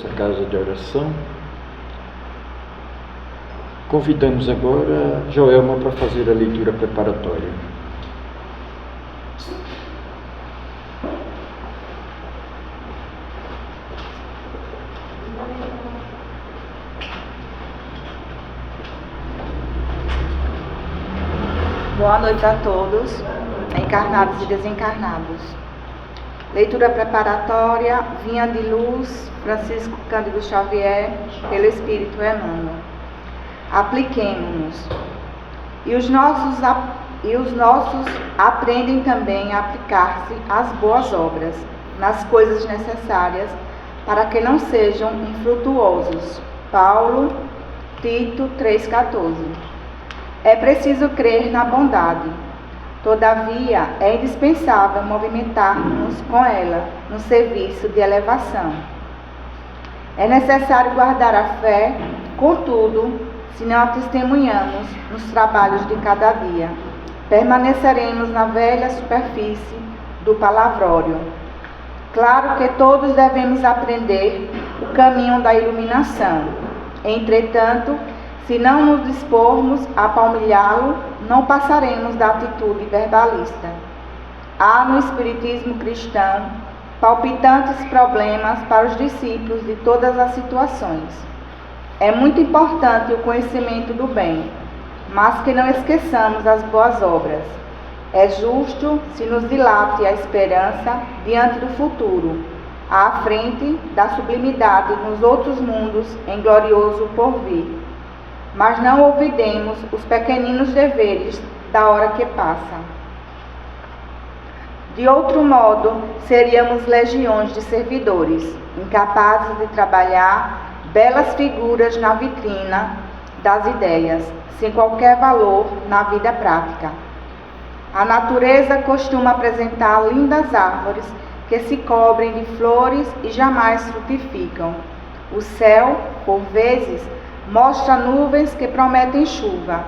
nossa casa de oração. Convidamos agora Joelma para fazer a leitura preparatória. Boa noite a todos, encarnados e desencarnados. Leitura preparatória, Vinha de Luz, Francisco Cândido Xavier, pelo Espírito Emmanuel. Apliquemo-nos. E os nossos aprendem também a aplicar-se às boas obras, nas coisas necessárias, para que não sejam infrutuosos. Paulo, Tito 3,14. É preciso crer na bondade. Todavia, é indispensável movimentar-nos com ela no serviço de elevação. É necessário guardar a fé, contudo, se não a testemunhamos nos trabalhos de cada dia, permaneceremos na velha superfície do palavrório. Claro que todos devemos aprender o caminho da iluminação. Entretanto, se não nos dispormos a palmilhá-lo, não passaremos da atitude verbalista. Há no Espiritismo cristão palpitantes problemas para os discípulos de todas as situações. É muito importante o conhecimento do bem, mas que não esqueçamos as boas obras. É justo se nos dilate a esperança diante do futuro, à frente da sublimidade nos outros mundos em glorioso porvir. Mas não olvidemos os pequeninos deveres da hora que passa. De outro modo, seríamos legiões de servidores, incapazes de trabalhar belas figuras na vitrina das ideias, sem qualquer valor na vida prática. A natureza costuma apresentar lindas árvores que se cobrem de flores e jamais frutificam. O céu, por vezes, mostra nuvens que prometem chuva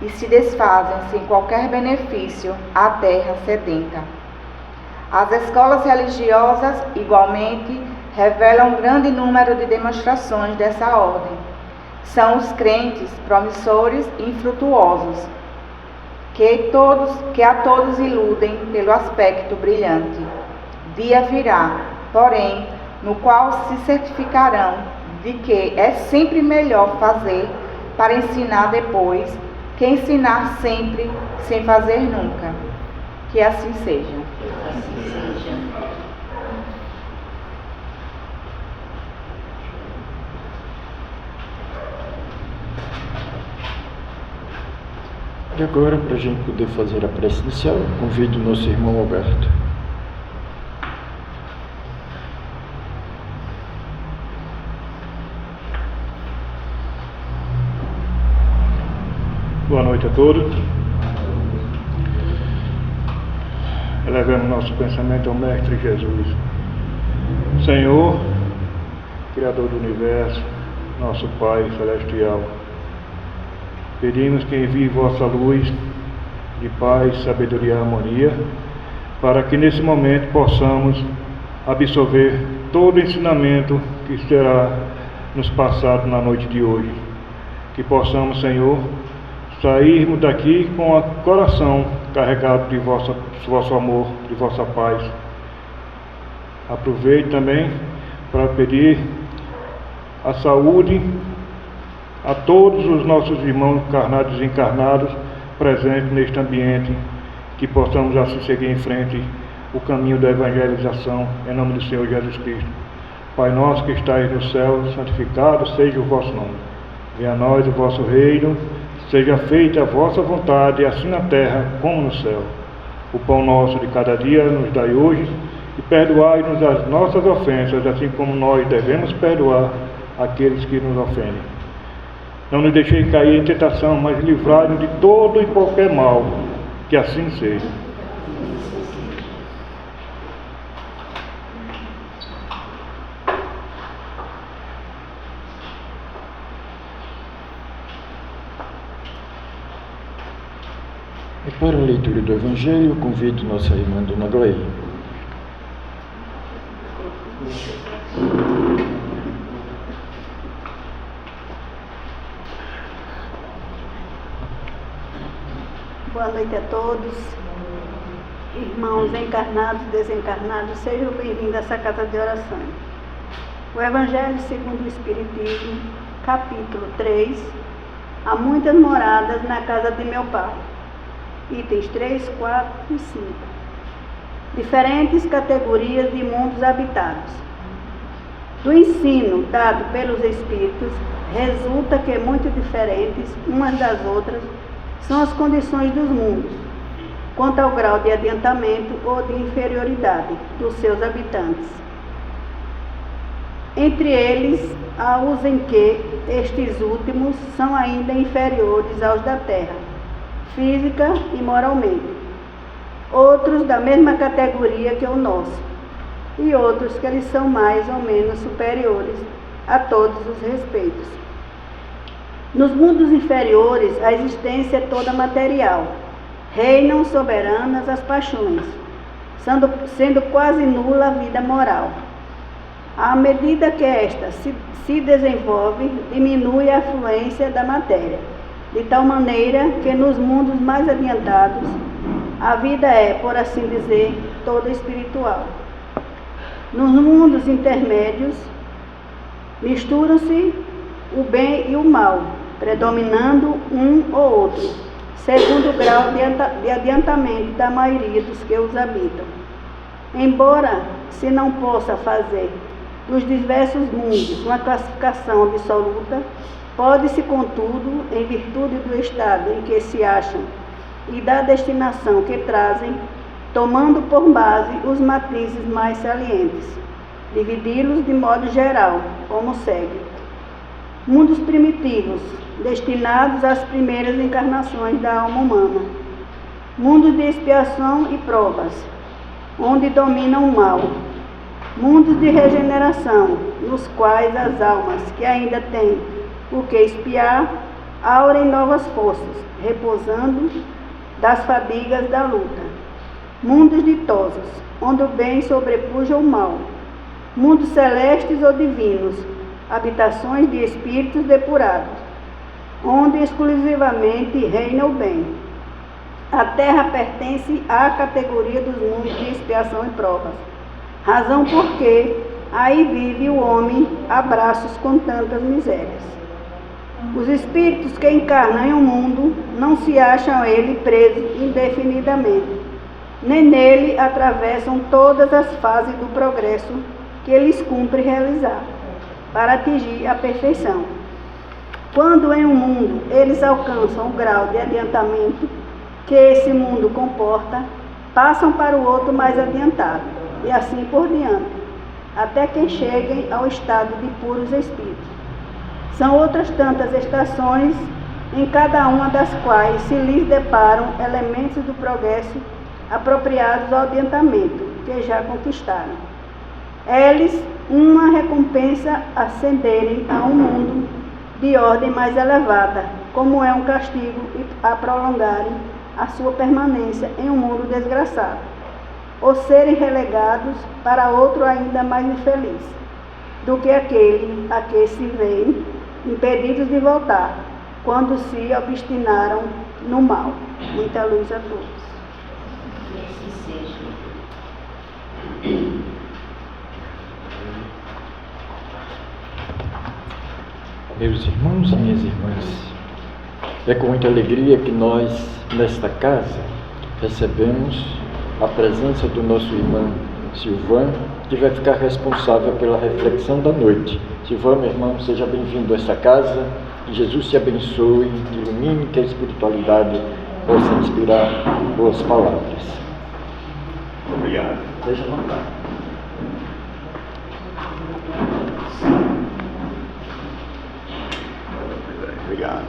e se desfazem sem qualquer benefício à terra sedenta. As escolas religiosas, igualmente, revelam um grande número de demonstrações dessa ordem. São os crentes promissores e infrutuosos, que a todos iludem pelo aspecto brilhante. Dia virá, porém, no qual se certificarão de que é sempre melhor fazer para ensinar depois que ensinar sempre sem fazer nunca. Que assim seja. E agora, para a gente poder fazer a prece inicial, convido o nosso irmão Alberto. Boa noite a todos. Elevemos nosso pensamento ao Mestre Jesus. Senhor, Criador do Universo, nosso Pai Celestial, pedimos que envie vossa luz de paz, sabedoria e harmonia, para que nesse momento possamos absorver todo o ensinamento que será nos passado na noite de hoje. Que possamos, Senhor, sairmos daqui com o coração carregado de vosso amor, de vossa paz. Aproveito também para pedir a saúde a todos os nossos irmãos encarnados e desencarnados presentes neste ambiente, que possamos assim seguir em frente o caminho da evangelização, em nome do Senhor Jesus Cristo. Pai nosso que estais no céu, santificado seja o vosso nome. Venha a nós o vosso reino, seja feita a vossa vontade, assim na terra como no céu. O pão nosso de cada dia nos dai hoje, e perdoai-nos as nossas ofensas, assim como nós devemos perdoar aqueles que nos ofendem. Não nos deixeis cair em tentação, mas livrai-nos de todo e qualquer mal, que assim seja. E para a leitura do Evangelho, convido nossa irmã Dona Gleia. boa noite a todos. Irmãos encarnados e desencarnados, sejam bem-vindos a essa casa de oração. O Evangelho segundo o Espiritismo, capítulo 3, há muitas moradas na casa de meu Pai. Itens 3, 4 e 5. Diferentes categorias de mundos habitados. Do ensino dado pelos Espíritos, resulta que muito diferentes umas das outras são as condições dos mundos, quanto ao grau de adiantamento ou de inferioridade dos seus habitantes. Entre eles, há os em que estes últimos são ainda inferiores aos da Terra, física e moralmente. Outros da mesma categoria que o nosso, e outros que eles são mais ou menos superiores a todos os respeitos. Nos mundos inferiores, a existência é toda material. Reinam soberanas as paixões, sendo quase nula a vida moral. À medida que esta se desenvolve, diminui a afluência da matéria, de tal maneira que nos mundos mais adiantados, a vida é, por assim dizer, toda espiritual. Nos mundos intermédios, misturam-se o bem e o mal, predominando um ou outro, segundo o grau de adiantamento da maioria dos que os habitam. Embora se não possa fazer dos diversos mundos uma classificação absoluta, pode-se, contudo, em virtude do estado em que se acham e da destinação que trazem, tomando por base os matizes mais salientes, dividi-los de modo geral, como segue. Mundos primitivos, destinados às primeiras encarnações da alma humana. Mundos de expiação e provas, onde domina o mal. Mundos de regeneração, nos quais as almas que ainda têm o que expiar, aurem novas forças, repousando das fadigas da luta. Mundos ditosos, onde o bem sobrepuja o mal. Mundos celestes ou divinos, habitações de espíritos depurados, onde exclusivamente reina o bem. A terra pertence à categoria dos mundos de expiação e provas, razão porque aí vive o homem a braços com tantas misérias. Os espíritos que encarnam em um mundo não se acham a ele presos indefinidamente, nem nele atravessam todas as fases do progresso que lhes cumpre realizar, para atingir a perfeição. Quando em um mundo eles alcançam o grau de adiantamento que esse mundo comporta, passam para o outro mais adiantado, e assim por diante, até que cheguem ao estado de puros espíritos. São outras tantas estações, em cada uma das quais se lhes deparam elementos do progresso apropriados ao adiantamento que já conquistaram. Eles, uma recompensa ascenderem a um mundo de ordem mais elevada, como é um castigo a prolongarem a sua permanência em um mundo desgraçado, ou serem relegados para outro ainda mais infeliz do que aquele a que se veem impedidos de voltar, quando se obstinaram no mal. Muita luz a todos. Meus irmãos e minhas irmãs, é com muita alegria que nós, nesta casa, recebemos a presença do nosso irmão Silvan, que vai ficar responsável pela reflexão da noite. Silvan, meu irmão, seja bem-vindo a esta casa, que Jesus te abençoe, te ilumine, que a espiritualidade possa inspirar boas palavras. Obrigado. Seja à vontade. Obrigado.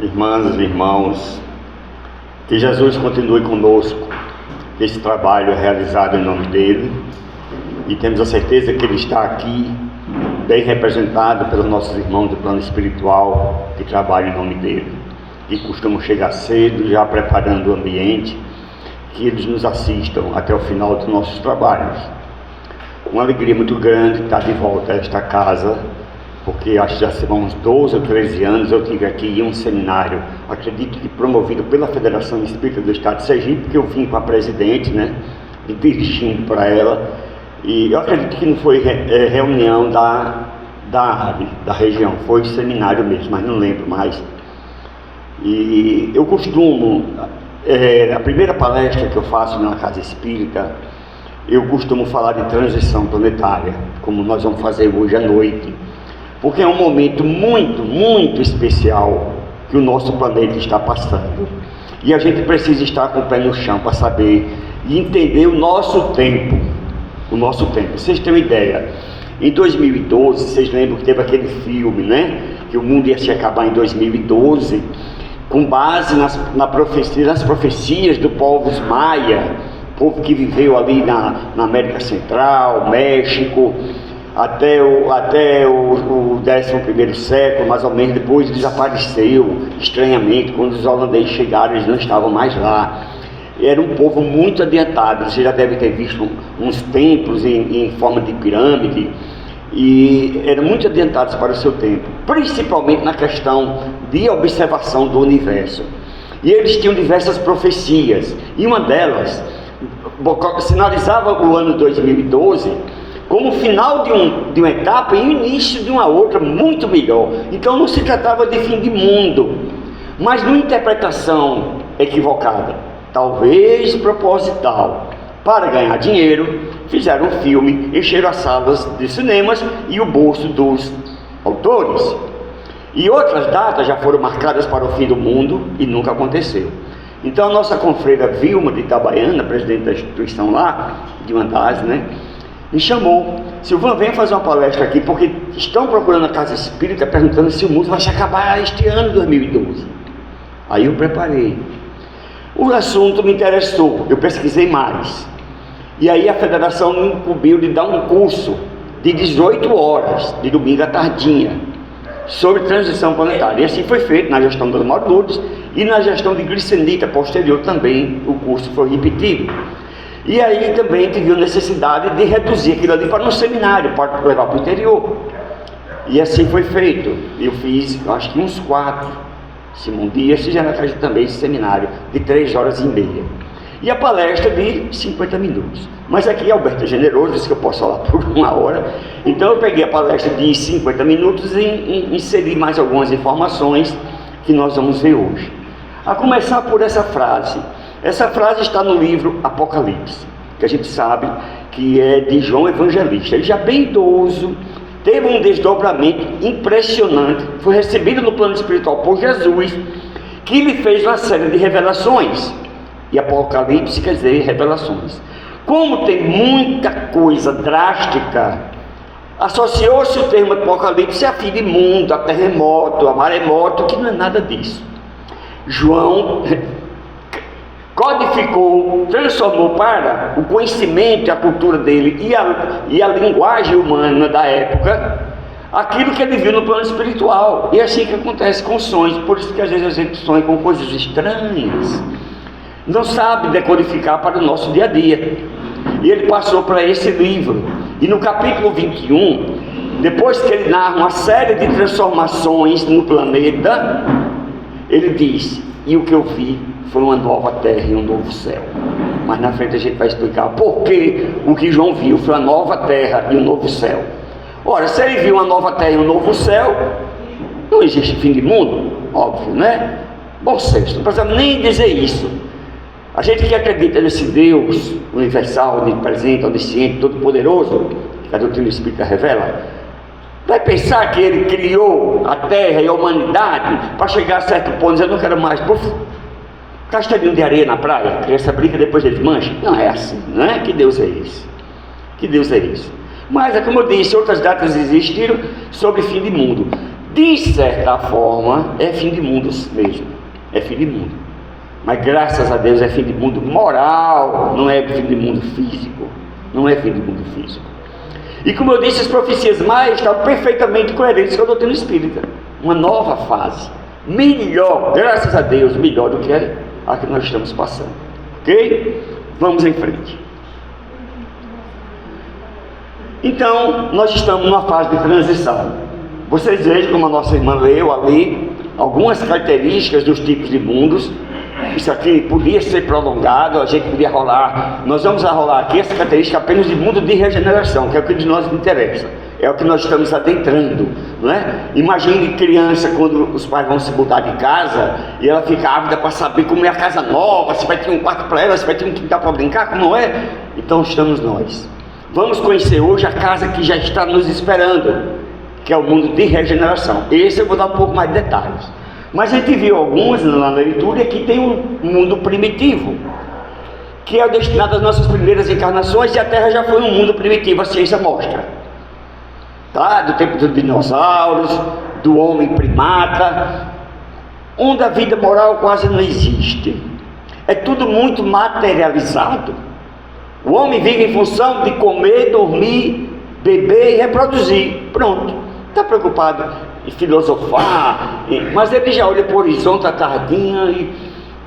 Irmãs e irmãos, que Jesus continue conosco. Esse trabalho é realizado em nome dele e temos a certeza que ele está aqui bem representado pelos nossos irmãos do plano espiritual que trabalham em nome dele e costumam chegar cedo, já preparando o ambiente, que eles nos assistam até o final dos nossos trabalhos. Uma alegria muito grande estar de volta a esta casa, porque acho que já são uns 12 ou 13 anos eu tive aqui em um seminário, acredito que promovido pela Federação Espírita do Estado de Sergipe, porque eu vim com a presidente, né, dirigindo para ela, e eu acredito que não foi reunião da área, da região, foi seminário mesmo, mas não lembro mais. E eu costumo, a primeira palestra que eu faço na Casa Espírita, eu costumo falar de transição planetária, como nós vamos fazer hoje à noite, porque é um momento muito, muito especial que o nosso planeta está passando, e a gente precisa estar com o pé no chão para saber e entender o nosso tempo. Vocês têm uma ideia, em 2012, vocês lembram que teve aquele filme, né, que o mundo ia se acabar em 2012, com base nas profecias do povo maia, povo que viveu ali na América Central, México, até o 11º século, mais ou menos. Depois desapareceu estranhamente. Quando os holandeses chegaram, eles não estavam mais lá. Era um povo muito adiantado. Você já deve ter visto uns templos em forma de pirâmide, e eram muito adiantados para o seu tempo, principalmente na questão de observação do universo. E eles tinham diversas profecias, e uma delas sinalizava o ano 2012 como o final de uma etapa e o início de uma outra muito melhor. Então não se tratava de fim de mundo, mas numa interpretação equivocada, talvez proposital, para ganhar dinheiro. Fizeram um filme, encheram as salas de cinemas e o bolso dos autores. E outras datas já foram marcadas para o fim do mundo e nunca aconteceu. Então a nossa confreira Vilma de Itabaiana, presidente da instituição lá, de Mandás, né, me chamou: Silvano, vem fazer uma palestra aqui, porque estão procurando a Casa Espírita, perguntando se o mundo vai se acabar este ano, 2012. Aí eu preparei. O assunto me interessou, eu pesquisei mais. E aí a federação me incumbiu de dar um curso de 18 horas, de domingo à tardinha, sobre transição planetária. E assim foi feito na gestão do Mauro Lourdes, e na gestão de Glicenita posterior também o curso foi repetido. E aí também a gente viu necessidade de reduzir aquilo ali para um seminário, para levar para o interior. E assim foi feito. Eu fiz, acho que uns 4, Simão Dias, e já na casa também esse seminário de 3 horas e meia. E a palestra de 50 minutos. Mas aqui Alberto é generoso, disse que eu posso falar por 1 hora. Então eu peguei a palestra de 50 minutos e inseri mais algumas informações que nós vamos ver hoje. A começar por essa frase. Essa frase está no livro Apocalipse, que a gente sabe que é de João Evangelista. Ele já bem idoso, teve um desdobramento impressionante, foi recebido no plano espiritual por Jesus, que lhe fez uma série de revelações. E Apocalipse quer dizer revelações. Como tem muita coisa drástica, associou-se o termo Apocalipse a fim de mundo, a terremoto, a maremoto, que não é nada disso. João codificou, transformou para o conhecimento e a cultura dele e a linguagem humana da época aquilo que ele viu no plano espiritual. E é assim que acontece com sonhos. Por isso que às vezes a gente sonha com coisas estranhas, não sabe decodificar para o nosso dia a dia. E ele passou para esse livro, e no capítulo 21, depois que ele narra uma série de transformações no planeta, ele diz: e o que eu vi foi uma nova terra e um novo céu. Mas na frente a gente vai explicar por que o que João viu foi uma nova terra e um novo céu. Ora, se ele viu uma nova terra e um novo céu, não existe fim de mundo, óbvio, né? Bom senso, não precisa nem dizer isso. A gente que acredita nesse Deus universal, onipresente, onisciente, todo-poderoso, que a doutrina espírita revela, vai pensar que ele criou a terra e a humanidade para chegar a certo ponto e dizer: eu não quero mais, castelinho de areia na praia, a criança brinca e depois eles mancham. Não é assim, não é? Que Deus é esse? Que Deus é esse? Mas é como eu disse, outras datas existiram sobre fim de mundo. De certa forma, é fim de mundo mesmo, é fim de mundo. Mas graças a Deus é fim de mundo moral, não é fim de mundo físico. Não é fim de mundo físico. E como eu disse, as profecias mais estavam perfeitamente coerentes com a doutrina espírita. Uma nova fase, melhor, graças a Deus, melhor do que a que nós estamos passando. Ok? Vamos em frente. Então, nós estamos numa fase de transição. Vocês vejam como a nossa irmã leu ali algumas características dos tipos de mundos. Isso aqui podia ser prolongado, a gente podia rolar. Nós vamos rolar aqui essa característica apenas de mundo de regeneração, que é o que de nós interessa, é o que nós estamos adentrando, não é? Imagine criança quando os pais vão se mudar de casa e ela fica ávida para saber como é a casa nova, se vai ter um quarto para ela, se vai ter um quintal para brincar, como é? Então estamos nós. Vamos conhecer hoje a casa que já está nos esperando, que é o mundo de regeneração. Esse eu vou dar um pouco mais de detalhes. Mas a gente viu algumas lá na leitura que tem um mundo primitivo, que é destinado às nossas primeiras encarnações, e a Terra já foi um mundo primitivo, a ciência mostra. Tá? Do tempo dos dinossauros, do homem primata, onde a vida moral quase não existe. É tudo muito materializado. O homem vive em função de comer, dormir, beber e reproduzir. Pronto. Está preocupado em filosofar, mas ele já olha para o horizonte à tardinha e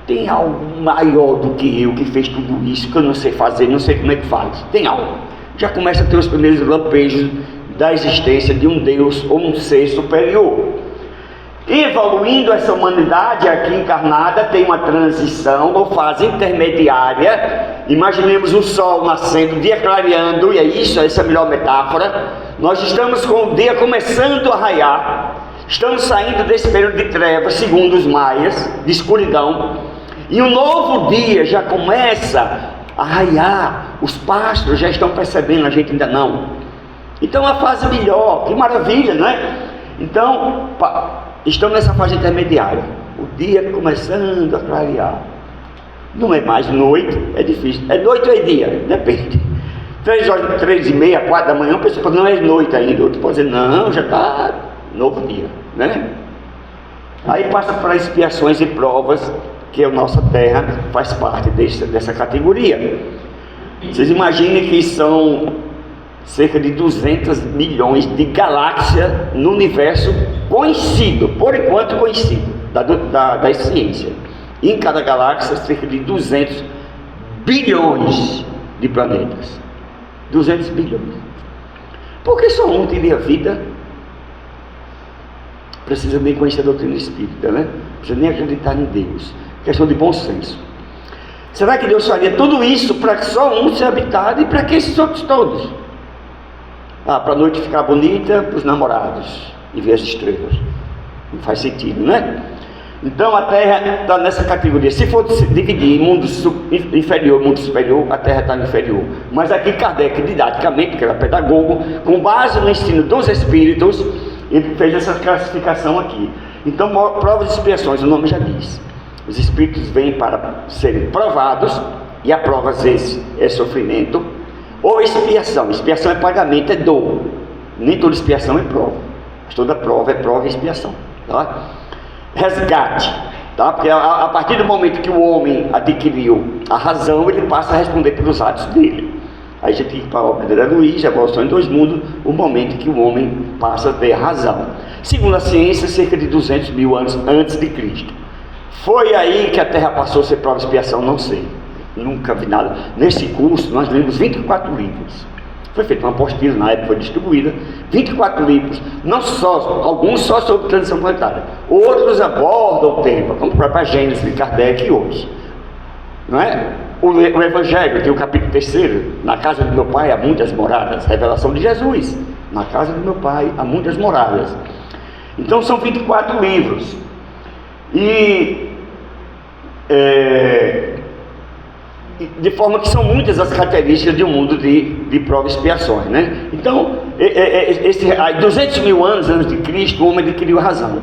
tem algo maior do que eu que fez tudo isso, que eu não sei fazer, não sei como é que faz. Tem algo. Já começa a ter os primeiros lampejos da existência de um Deus ou um ser superior. Evoluindo essa humanidade aqui encarnada, tem uma transição ou fase intermediária. Imaginemos o sol nascendo, o dia clareando, e é isso, essa é a melhor metáfora. Nós estamos com o dia começando a raiar, estamos saindo desse período de trevas, segundo os maias, de escuridão, e um novo dia já começa a raiar. Os pássaros já estão percebendo, a gente ainda não. Então a fase melhor, que maravilha, não é? Então estamos nessa fase intermediária, o dia começando a clarear. Não é mais noite, é difícil, é noite ou é dia, depende. 3h30, 4 da manhã, a pessoa fala, não é noite ainda. Outro pode dizer, não, já está novo dia, né? Aí passa para expiações e provas, que a nossa Terra faz parte dessa categoria. Vocês imaginem que são cerca de 200 milhões de galáxias no universo conhecido, por enquanto conhecido, da ciência. E em cada galáxia, cerca de 200 bilhões de planetas. 200 bilhões. Por que só um teria vida? Precisa bem conhecer a doutrina espírita, né? Precisa nem acreditar em Deus. Questão de bom senso. Será que Deus faria tudo isso para que só um seja habitado e para que esses outros todos? Para a noite ficar bonita, para os namorados e ver as estrelas. Não faz sentido, né? Então a Terra está nessa categoria. Se for dividir em mundo inferior e mundo superior, a Terra está no inferior. Mas aqui Kardec, didaticamente, que era pedagogo, com base no ensino dos Espíritos, ele fez essa classificação aqui. Então, provas e expiações, o nome já diz. Os Espíritos vêm para serem provados, e a prova às vezes é sofrimento, ou expiação. Expiação é pagamento, é dor. Nem toda expiação é prova, mas toda prova é prova e expiação. Tá? Resgate, tá? Porque a partir do momento que o homem adquiriu a razão, ele passa a responder pelos atos dele. Aí a gente tem que ir para a obra de André Luiz, a Evolução em Dois Mundos, o momento que o homem passa a ter a razão. Segundo a ciência, cerca de 200 mil anos antes de Cristo. Foi aí que a Terra passou a ser prova e expiação? Não sei, nunca vi nada. Nesse curso nós lemos 24 livros. Foi feita uma apostila, na época foi distribuída, 24 livros, não só, alguns só sobre transição planetária, outros abordam o tema, como o próprio Gênesis de Kardec e outros. Não é? O Evangelho tem o capítulo 3, na casa do meu pai há muitas moradas, revelação de Jesus, na casa do meu pai há muitas moradas. Então são 24 livros, e de forma que são muitas as características de um mundo de provas e expiações, né? Então, 200 mil anos antes de Cristo, o homem adquiriu a razão.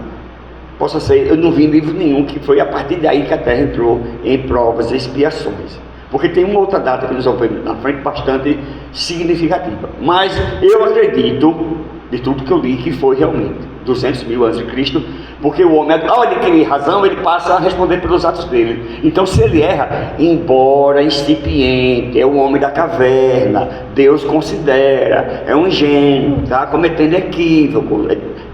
Possa ser, eu não vi em livro nenhum que foi a partir daí que a Terra entrou em provas e expiações. Porque tem uma outra data que nós vamos ver na frente bastante significativa. Mas eu acredito, de tudo que eu li, que foi realmente 200 mil anos de Cristo, porque o homem, ao adquirir razão, ele passa a responder pelos atos dele. Então, se ele erra, embora incipiente, é o homem da caverna, Deus considera, é um ingênuo, está cometendo equívoco,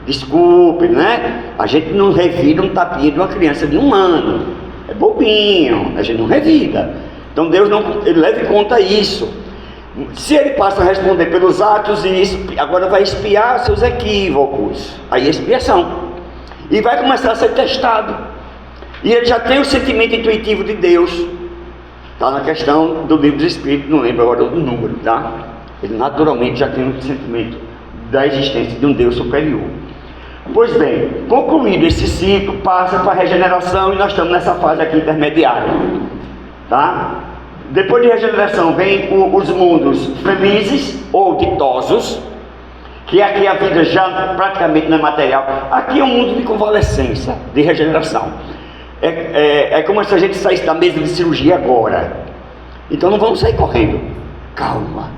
desculpe, né? A gente não revida um tapinha de uma criança de 1 ano, é bobinho, a gente não revida. Então Deus não, ele leva em conta isso. Se ele passa a responder pelos atos e agora vai expiar seus equívocos, aí é expiação, e vai começar a ser testado, e ele já tem o sentimento intuitivo de Deus. Está na questão do livro dos Espíritos, não lembro agora do número, tá? Ele naturalmente já tem o sentimento da existência de um Deus superior. Pois bem, concluído esse ciclo, passa para a regeneração e nós estamos nessa fase aqui intermediária, tá? Depois de regeneração vem os mundos felizes ou ditosos, que aqui a vida já praticamente não é material. Aqui é um mundo de convalescência, de regeneração. É como se a gente saísse da mesa de cirurgia agora. Então não vamos sair correndo. Calma.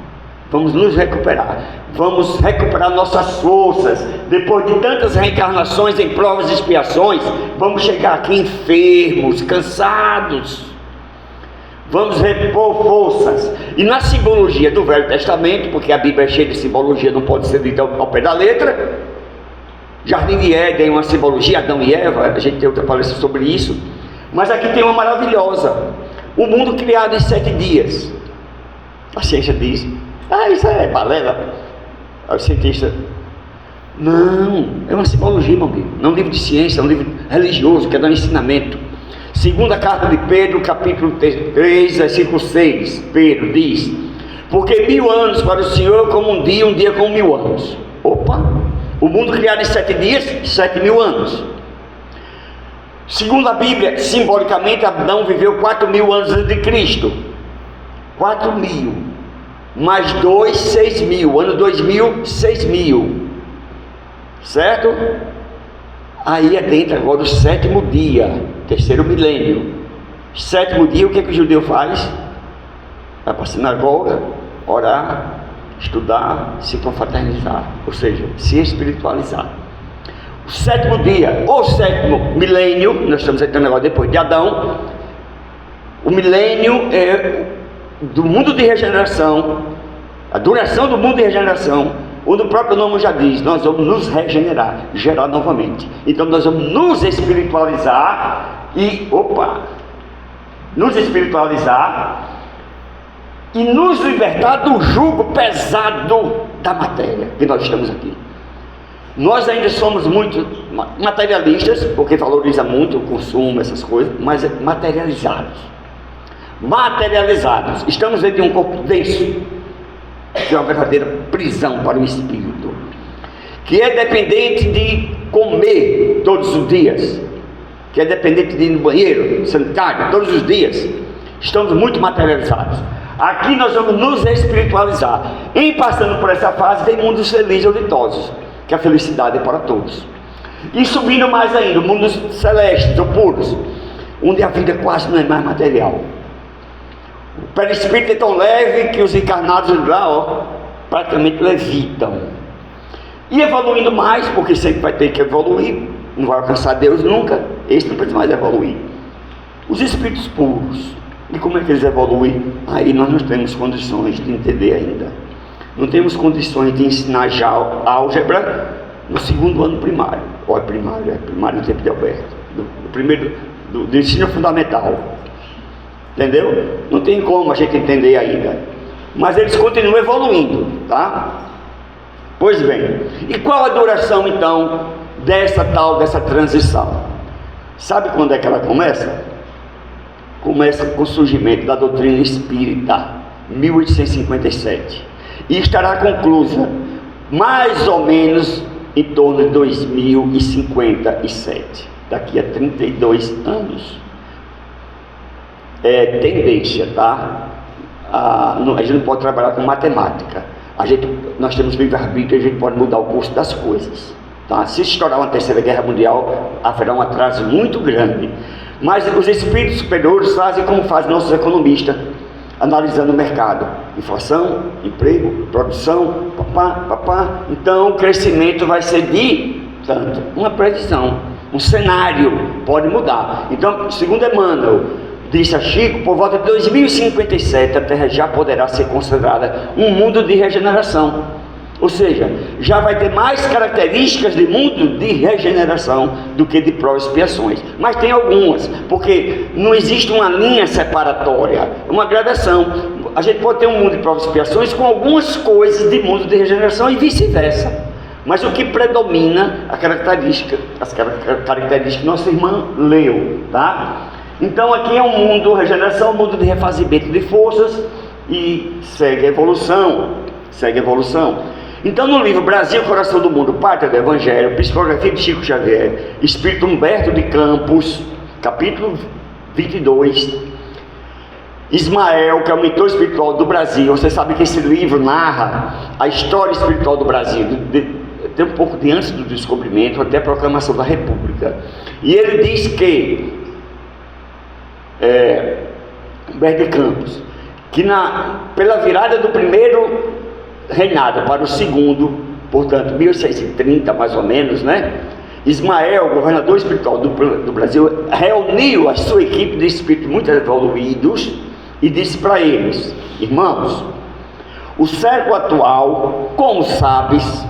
Vamos nos recuperar. Vamos recuperar nossas forças. Depois de tantas reencarnações em provas e expiações, vamos chegar aqui enfermos, cansados. Vamos repor forças. E na simbologia do Velho Testamento, porque a Bíblia é cheia de simbologia, não pode ser dita ao pé da letra. Jardim de Éden, uma simbologia, Adão e Eva, a gente tem outra palestra sobre isso. Mas aqui tem uma maravilhosa: o mundo criado em 7 dias. A ciência diz: isso é balela. Aí o cientista: não, é uma simbologia, meu amigo. Não é um livro de ciência, é um livro religioso, que é dar um ensinamento. Segunda carta de Pedro, capítulo 3, versículo 6, Pedro diz: porque 1000 anos para o Senhor como um dia como 1000 anos. Opa! O mundo criado em 7 dias, 7.000 anos. Segundo a Bíblia, simbolicamente, Adão viveu 4.000 anos antes de Cristo. 4.000 mais 2, 6.000. Ano 2000, 6.000. Certo? Aí adentra agora o 7º dia, 3º milênio. 7º dia, o que é que o judeu faz? Vai para a sinagoga, orar, estudar, se confraternizar, ou seja, se espiritualizar. O 7º dia, ou 7º milênio, nós estamos entrando agora depois de Adão. O milênio é do mundo de regeneração, a duração do mundo de regeneração, onde o próprio nome já diz: nós vamos nos regenerar, gerar novamente. Então nós vamos nos espiritualizar e, nos espiritualizar e nos libertar do jugo pesado da matéria que nós estamos aqui. Nós ainda somos muito materialistas, porque valoriza muito o consumo, essas coisas, mas materializados. Estamos dentro de um corpo denso, que é uma verdadeira prisão para o espírito, que é dependente de comer todos os dias, que é dependente de ir no banheiro sanitário todos os dias. Estamos muito materializados. Aqui nós vamos nos espiritualizar. Em passando por essa fase, vem mundos felizes ou ditosos, que a felicidade é para todos. E subindo mais ainda, mundos celestes ou puros, onde a vida quase não é mais material. O perispírito é tão leve que os encarnados lá, praticamente levitam. E evoluindo mais, porque sempre vai ter que evoluir, não vai alcançar Deus nunca, esse não precisa mais evoluir. Os espíritos puros, e como é que eles evoluem? Aí nós não temos condições de entender ainda. Não temos condições de ensinar já álgebra no 2º ano primário. Ou primário no tempo de Alberto. Do ensino fundamental. Entendeu? Não tem como a gente entender ainda. Mas eles continuam evoluindo, tá? Pois bem, e qual a duração então dessa transição? Sabe quando é que ela começa? Começa com o surgimento da doutrina espírita, 1857, e estará conclusa mais ou menos em torno de 2057, daqui a 32 anos. É tendência, tá? A gente não pode trabalhar com matemática. Nós temos livre-arbítrio, a gente pode mudar o curso das coisas, tá? Se estourar uma 3ª guerra mundial, haverá um atraso muito grande. Mas os espíritos superiores fazem como fazem nossos economistas, analisando o mercado: inflação, emprego, produção, então o crescimento vai ser de tanto. Uma previsão, um cenário pode mudar. Então, segundo Emmanuel, disse a Chico, por volta de 2057 a Terra já poderá ser considerada um mundo de regeneração. Ou seja, já vai ter mais características de mundo de regeneração do que de provas e expiações. Mas tem algumas, porque não existe uma linha separatória, uma gradação. A gente pode ter um mundo de provas e expiações com algumas coisas de mundo de regeneração e vice-versa. Mas o que predomina, as características que nossa irmã leu, tá? Então aqui é um mundo de regeneração, um mundo de refazimento de forças e segue a evolução. Então no livro Brasil, Coração do Mundo, Pátria do Evangelho, Psicografia de Chico Xavier, Espírito Humberto de Campos, capítulo 22, Ismael, que é o mentor espiritual do Brasil. Você sabe que esse livro narra a história espiritual do Brasil, tem um pouco de antes do descobrimento até a proclamação da República. E ele diz que Humberto de Campos, que pela virada do primeiro reinado para o segundo, portanto 1630 mais ou menos, né? Ismael, governador espiritual do Brasil, reuniu a sua equipe de espíritos muito evoluídos e disse para eles: irmãos, o século atual, como sabes,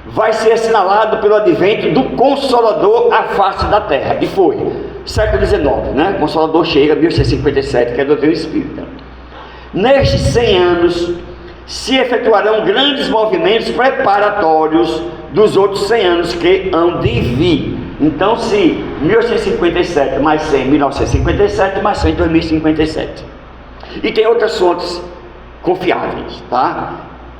vai ser assinalado pelo advento do Consolador à face da terra. E foi século XIX, né? O Consolador chega em 1857, que é a doutrina espírita. Nestes 100 anos se efetuarão grandes movimentos preparatórios dos outros 100 anos que hão de vir. Então, se 1857 mais 100, 1957 mais 100, 2057. E tem outras fontes confiáveis, tá?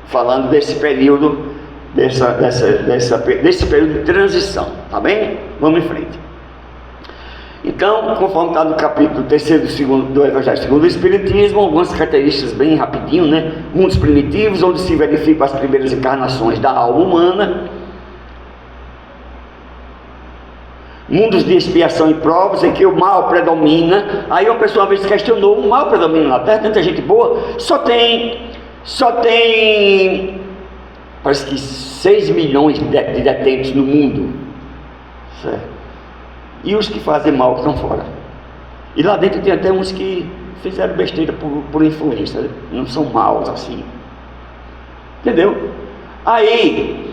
Falando desse período, desse período de transição, tá bem? Vamos em frente. Então, conforme está no capítulo 3º do Evangelho segundo o Espiritismo, algumas características bem rapidinho, né? Mundos primitivos, onde se verificam as primeiras encarnações da alma humana. Mundos de expiação e provas, em que o mal predomina. Aí uma pessoa uma vez questionou: o mal predomina na Terra, tanta gente boa, só tem parece que 6 milhões de detentos no mundo, certo? E os que fazem mal que estão fora. E lá dentro tem até uns que fizeram besteira por influência, não são maus assim. Entendeu? Aí,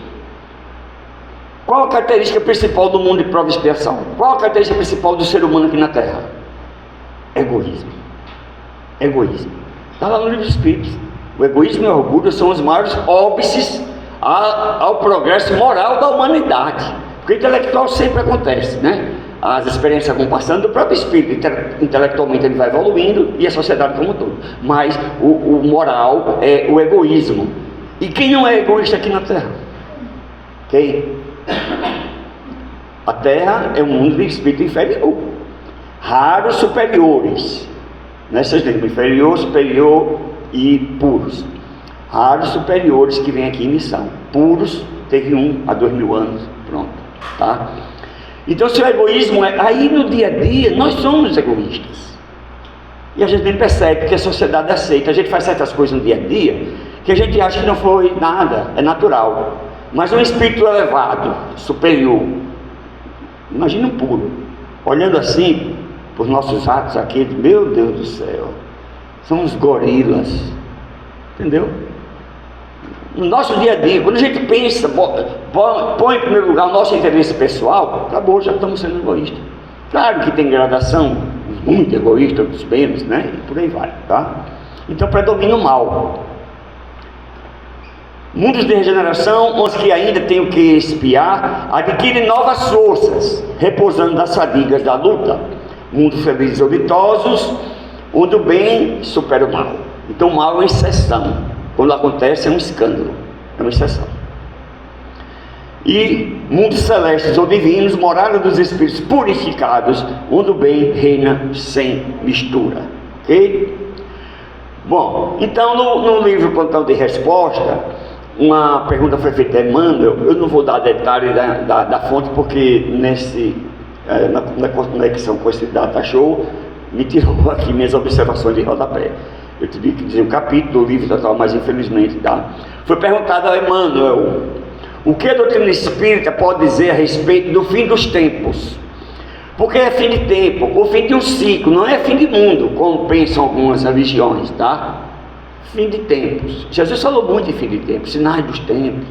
qual a característica principal do mundo de prova e expiação? Qual a característica principal do ser humano aqui na Terra? Egoísmo. Está lá no livro dos Espíritos. O egoísmo e o orgulho são os maiores óbices ao progresso moral da humanidade. Porque intelectual sempre acontece, né? As experiências vão passando do próprio espírito, intelectualmente ele vai evoluindo e a sociedade como um todo. Mas o moral é o egoísmo. E quem não é egoísta aqui na Terra? Quem? A Terra é um mundo de espírito inferior. Raros superiores. Nessas línguas, inferior, superior e puros. Raros superiores que vêm aqui em missão. Puros, teve um há 2000 anos, pronto, tá? Então, se o egoísmo aí no dia a dia, nós somos egoístas. E a gente nem percebe que a sociedade aceita. A gente faz certas coisas no dia a dia que a gente acha que não foi nada, é natural. Mas um espírito elevado, superior, imagina um puro, olhando assim para os nossos atos aqui, meu Deus do céu, são uns gorilas, entendeu? No nosso dia a dia, quando a gente pensa, põe em primeiro lugar o nosso interesse pessoal, acabou, já estamos sendo egoístas. Claro que tem gradação, muito egoísta, outros menos, né? E por aí vai, tá? Então predomina o mal. Mundos de regeneração, os que ainda têm o que expiar, adquirem novas forças, repousando das fadigas da luta. Mundos felizes ou ditosos, onde o bem supera o mal. Então o mal é uma exceção. Quando acontece é um escândalo, é uma exceção. E mundos celestes ou divinos, morada dos espíritos purificados, onde o bem reina sem mistura. Ok? Bom, então no livro Plantão de Resposta, uma pergunta foi feita a Emmanuel. Eu não vou dar detalhe da fonte, porque na conexão com esse data show me tirou aqui minhas observações de rodapé. Eu tive que dizer o capítulo do livro total, mas infelizmente, tá? Foi perguntado a Emmanuel: o que a doutrina espírita pode dizer a respeito do fim dos tempos? Porque é fim de tempo, o fim de um ciclo, não é fim de mundo, como pensam algumas religiões, tá? fim de tempos. Jesus falou muito em fim de tempos, sinais dos tempos.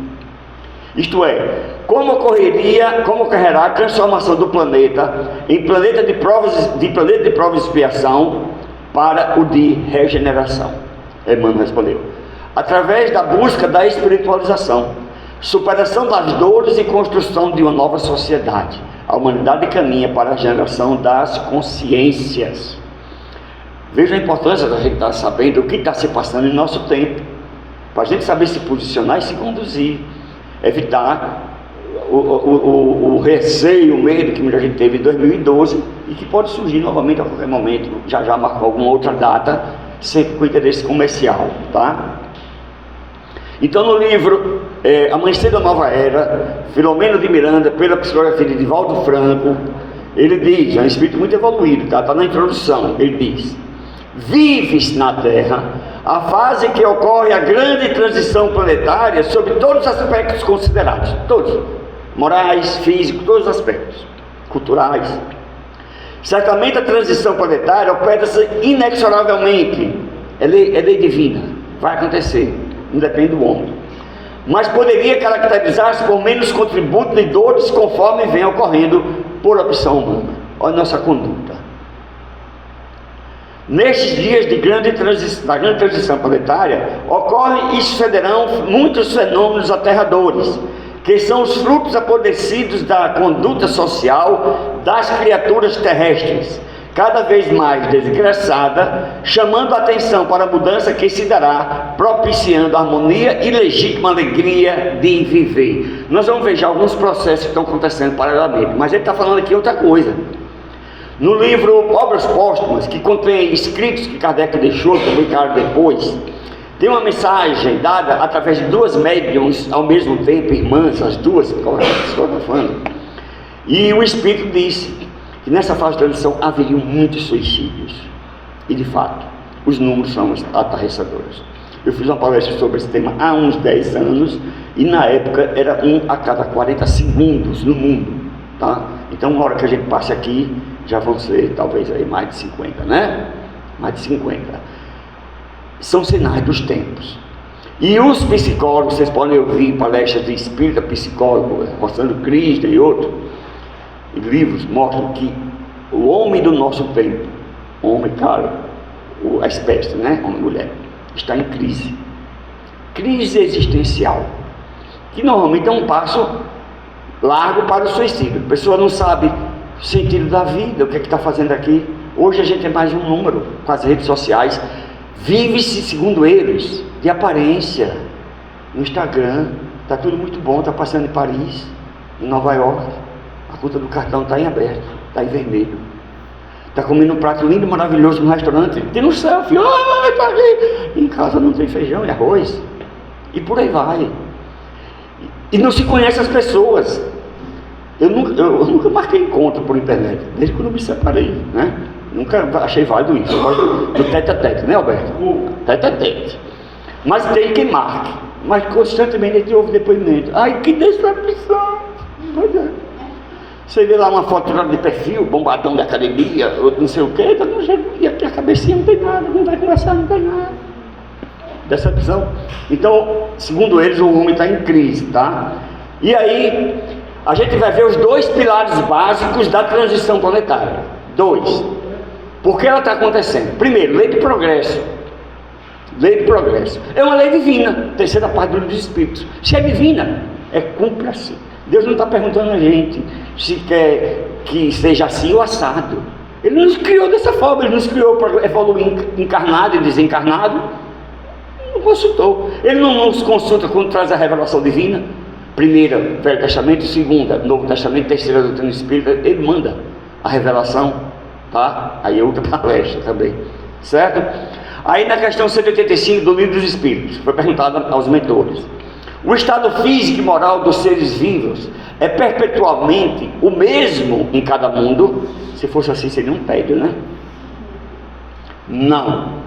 Isto é, como ocorrerá a transformação do planeta em planeta de provas e expiação para o de regeneração? Emmanuel respondeu: através da busca da espiritualização, superação das dores e construção de uma nova sociedade. A humanidade caminha para a geração das consciências. Veja a importância da gente estar sabendo o que está se passando em nosso tempo, para a gente saber se posicionar e se conduzir, evitar o receio, o medo que muita gente teve em 2012 e que pode surgir novamente a qualquer momento. Já marcou alguma outra data, sempre com interesse comercial, tá? Então, no livro Amanhecer da Nova Era, Filomeno de Miranda, pela psicografia de Divaldo Franco, ele diz, é um espírito muito evoluído, tá na introdução, ele diz: vive-se na Terra a fase que ocorre a grande transição planetária sob todos os aspectos considerados, todos, morais, físicos, todos os aspectos, culturais. Certamente a transição planetária opera-se inexoravelmente, é lei divina, vai acontecer, não depende do homem, mas poderia caracterizar-se por menos contributo de dores conforme vem ocorrendo por opção humana. Olha a nossa conduta. Nestes dias da grande transição planetária, ocorrem e sucederão muitos fenômenos aterradores, que são os frutos apodrecidos da conduta social das criaturas terrestres, cada vez mais desgraçada, chamando a atenção para a mudança que se dará, propiciando harmonia e legítima alegria de viver. Nós vamos ver já alguns processos que estão acontecendo paralelamente, mas ele está falando aqui outra coisa. No livro Obras Póstumas, que contém escritos que Kardec deixou, publicaram depois, tem uma mensagem dada através de duas médiums ao mesmo tempo, irmãs, as duas, e o Espírito disse que nessa fase de transição haveriam muitos suicídios, e de fato, os números são atarrecedores. Eu fiz uma palestra sobre esse tema há uns 10 anos, e na época era 1 a cada 40 segundos no mundo, tá? Então, na hora que a gente passe aqui, já vão ser talvez aí mais de 50, né? Mais de 50. São sinais dos tempos. E os psicólogos, vocês podem ouvir palestras de espírita psicólogo, mostrando Cristo e outros, e livros mostram que o homem do nosso tempo, homem, cara, a espécie, né? Homem e mulher, está em crise. Crise existencial. Que normalmente é um passo largo para o suicídio. A pessoa não sabe o sentido da vida, o que está fazendo aqui. Hoje a gente é mais um número com as redes sociais. Vive-se, segundo eles, de aparência. No Instagram, está tudo muito bom, está passando em Paris, em Nova York, a conta do cartão está em aberto, está em vermelho. Está comendo um prato lindo, maravilhoso no restaurante, tem um selfie, tá aqui. Em casa não tem feijão e arroz. E por aí vai. E não se conhece as pessoas. Eu nunca marquei encontro por internet, desde quando eu me separei, né? Nunca achei válido isso. Eu gosto do tete-a-tete, né, Alberto? Tete-a-tete. Mas tem quem marque. Mas constantemente a gente ouve depoimento. Ai, que decepção! Você vê lá uma foto de perfil, bombadão da academia, ou não sei o quê, tá no jeito, e aqui a cabecinha não tem nada, não vai conversar, não tem nada. Decepção. Então, segundo eles, o homem está em crise, tá? E aí, a gente vai ver os dois pilares básicos da transição planetária. Dois. Por que ela está acontecendo? Primeiro, lei de progresso. Lei de progresso. É uma lei divina, terceira parte do livro dos Espíritos. Se é divina, cumpra-se. Deus não está perguntando a gente se quer que seja assim ou assado. Ele nos criou dessa forma, ele nos criou para evoluir encarnado e desencarnado. Não consultou. Ele não nos consulta quando traz a revelação divina. Primeira, Velho Testamento, segunda, Novo Testamento, terceira, doutrina espírita. Ele manda a revelação, tá? Aí é outra palestra também, certo? Aí na questão 185 do Livro dos Espíritos, foi perguntada aos mentores: o estado físico e moral dos seres vivos é perpetualmente o mesmo em cada mundo? Se fosse assim, seria um tédio, né? Não.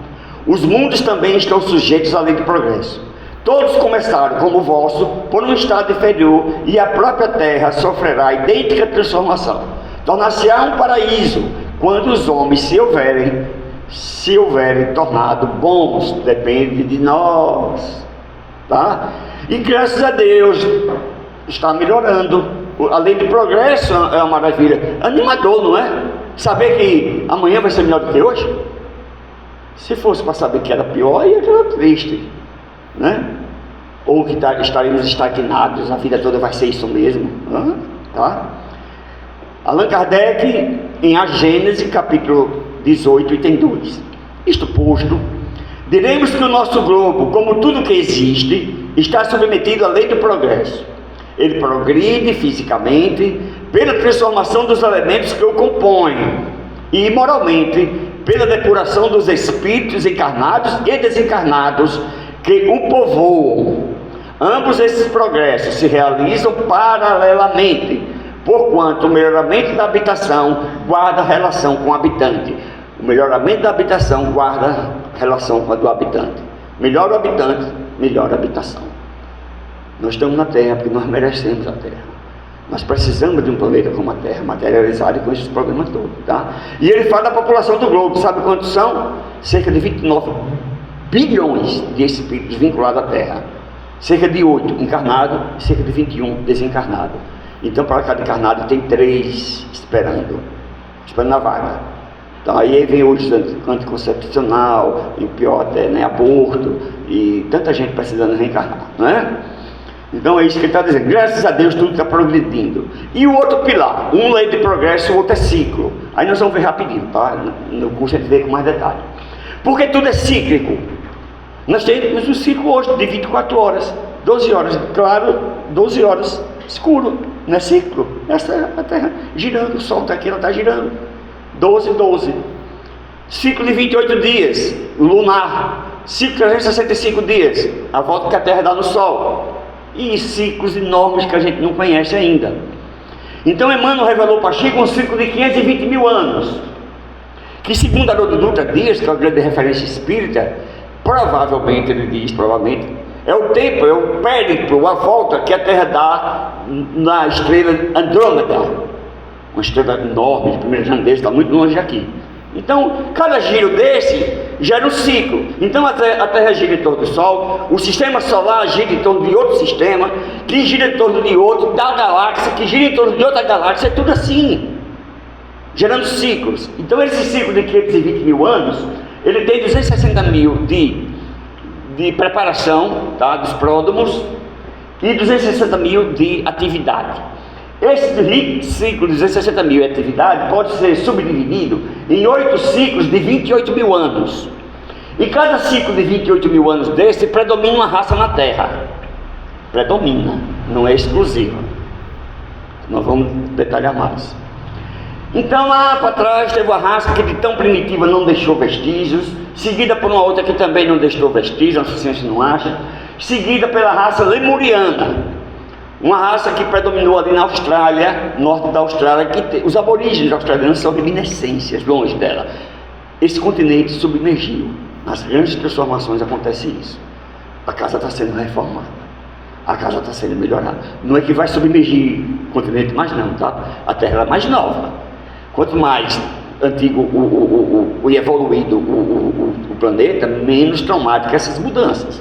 Os mundos também estão sujeitos à lei de progresso. Todos começaram, como o vosso, por um estado inferior, e a própria terra sofrerá idêntica transformação. Tornar-se-á um paraíso, quando os homens se houverem se houverem tornado bons, depende de nós, tá? E graças a Deus está melhorando. A lei de progresso é uma maravilha, animador, não é? Saber que amanhã vai ser melhor do que hoje. Se fosse para saber que era pior, ia estar triste, né? Ou que estaremos estagnados, a vida toda vai ser isso mesmo, tá? Allan Kardec, em A Gênese, capítulo 18, item 2. Isto posto, diremos que o nosso globo, como tudo que existe, está submetido à lei do progresso. Ele progride fisicamente pela transformação dos elementos que o compõem e moralmente pela depuração dos espíritos encarnados e desencarnados que o povoam. Ambos esses progressos se realizam paralelamente, porquanto o melhoramento da habitação guarda relação com o habitante. O melhoramento da habitação guarda relação com a do habitante. Melhor o habitante, melhor a habitação. Nós estamos na Terra porque nós merecemos a Terra. Nós precisamos de um planeta como a Terra, materializado com esses problemas todos, tá? E ele fala da população do globo, sabe quantos são? Cerca de 29 bilhões de espíritos vinculados à Terra. Cerca de 8 encarnados e cerca de 21 desencarnados. Então, para cada encarnado tem 3 esperando a vaga. Então, aí vem hoje anticoncepcional, e pior até, né, aborto, e tanta gente precisando reencarnar, não é? Então é isso que ele está dizendo, graças a Deus tudo está progredindo. E o outro pilar, um lei de progresso, o outro é ciclo. Aí nós vamos ver rapidinho, tá? No curso a gente vê com mais detalhe. Porque tudo é cíclico. Nós temos um ciclo hoje de 24 horas, 12 horas, claro, 12 horas escuro, não é ciclo? Essa é a Terra girando, o Sol está aqui, ela está girando. 12. Ciclo de 28 dias, lunar. Ciclo de 365 dias, a volta que a Terra dá no Sol. E ciclos enormes que a gente não conhece ainda. Então Emmanuel revelou para Chico um ciclo de 520 mil anos, que segundo Haroldo Dutra Dias, que é uma grande referência espírita, provavelmente, ele diz, provavelmente, é o tempo, é o périplo, a volta que a Terra dá na estrela Andrômeda, uma estrela enorme, de primeira grandeza, está muito longe daqui. Então, cada giro desse gera um ciclo. Então a Terra gira em torno do Sol, o sistema solar gira em torno de outro sistema, que gira em torno de outro, da galáxia, que gira em torno de outra galáxia, é tudo assim, gerando ciclos. Então esse ciclo de 520 mil anos, ele tem 260 mil de preparação, tá, dos pródomos, e 260 mil de atividade. Esse ciclo de 260 mil de atividade pode ser subdividido em 8 ciclos de 28 mil anos. E cada ciclo de 28 mil anos desse predomina uma raça na Terra. Predomina, não é exclusiva. Nós vamos detalhar mais. Então lá para trás teve uma raça que de tão primitiva não deixou vestígios, seguida por uma outra que também não deixou vestígios, a ciência não acha, seguida pela raça lemuriana. Uma raça que predominou ali na Austrália, norte da Austrália, que os aborígenes australianos são reminiscências, longe dela. Esse continente submergiu. Nas grandes transformações acontece isso. A casa está sendo reformada. A casa está sendo melhorada. Não é que vai submergir o continente mais não, tá? A Terra é mais nova. Quanto mais antigo e evoluído o planeta, menos traumáticas essas mudanças.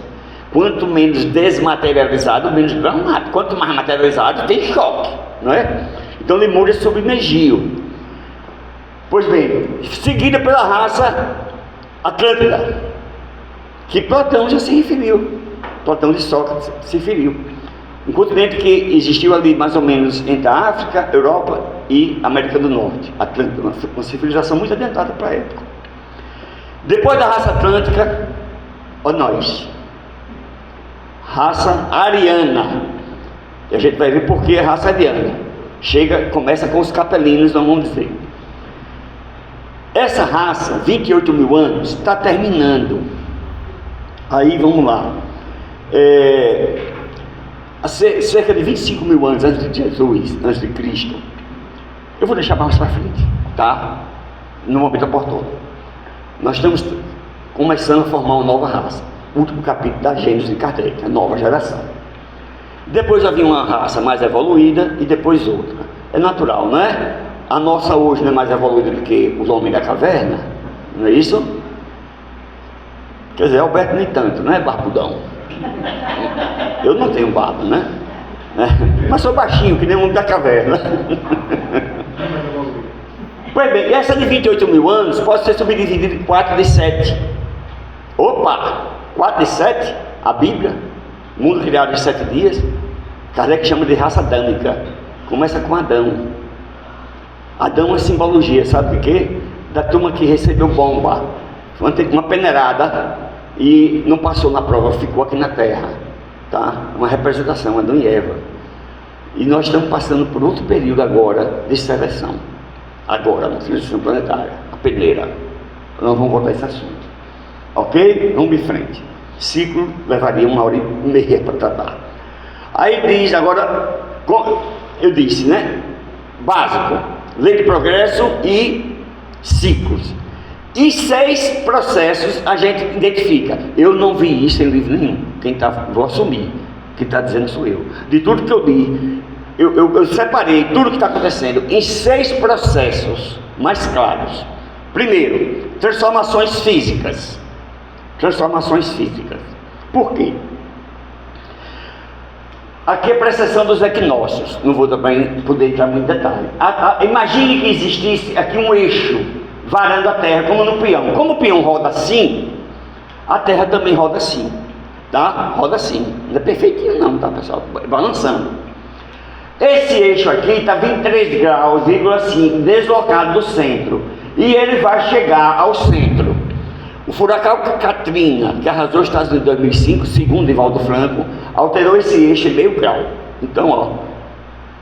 Quanto menos desmaterializado, menos dramático. Quanto mais materializado, tem choque, não é? Então Lemúria submergiu. Pois bem, seguida pela raça Atlântida, que Platão já se referiu. Platão de Sócrates se referiu. Um continente que existiu ali mais ou menos entre a África, Europa e América do Norte. Atlântida, uma civilização muito adiantada para a época. Depois da raça atlântica, nós. Raça ariana, e a gente vai ver por que a raça ariana começa com os capelinos, nós vamos dizer. Essa raça, 28 mil anos, está terminando. Aí vamos lá, cerca de 25 mil anos antes de Jesus, antes de Cristo. Eu vou deixar mais para frente, tá? No momento oportuno. Nós estamos começando a formar uma nova raça. Último capítulo da Gênesis de Kardec, a nova geração. Depois havia uma raça mais evoluída e depois outra. É natural, não é? A nossa hoje não é mais evoluída do que os homens da caverna, não é isso? Quer dizer, Alberto nem tanto, não é barbudão. Eu não tenho barba, né? Mas sou baixinho, que nem o homem da caverna. Pois bem, essa de 28 mil anos pode ser subdividida em 4 de 7. Opa! 4 de 7? A Bíblia, mundo criado em 7 dias. Kardec chama de raça adâmica. Começa com Adão. Adão é simbologia, sabe de quê? Da turma que recebeu bomba, uma peneirada e não passou na prova, ficou aqui na terra, tá? Uma representação, Adão e Eva. E nós estamos passando por outro período agora de seleção. Agora, na seleção planetária, a peneira. Nós vamos voltar a esse assunto. Ok? Vamos em frente. Ciclo levaria 1h30 para tratar. Aí diz agora, eu disse, né? Básico, lei de progresso e ciclos. E 6 processos a gente identifica. Eu não vi isso em livro nenhum. Vou assumir. Quem está dizendo sou eu. De tudo que eu li, eu separei tudo que está acontecendo em 6 processos mais claros. Primeiro, transformações físicas. Transformações físicas. Por quê? Aqui é a precessão dos equinócios. Não vou também poder entrar muito em detalhe. Imagine que existisse aqui um eixo varando a Terra, como no peão. Como o peão roda assim, a Terra também roda assim, tá? Roda assim. Não é perfeitinho não, tá, pessoal? Balançando. Esse eixo aqui está 23 graus, 5, deslocado do centro. E ele vai chegar ao centro. O furacão Katrina, que arrasou os Estados Unidos em 2005, segundo Divaldo Franco, alterou esse eixo em meio grau. Então, ó,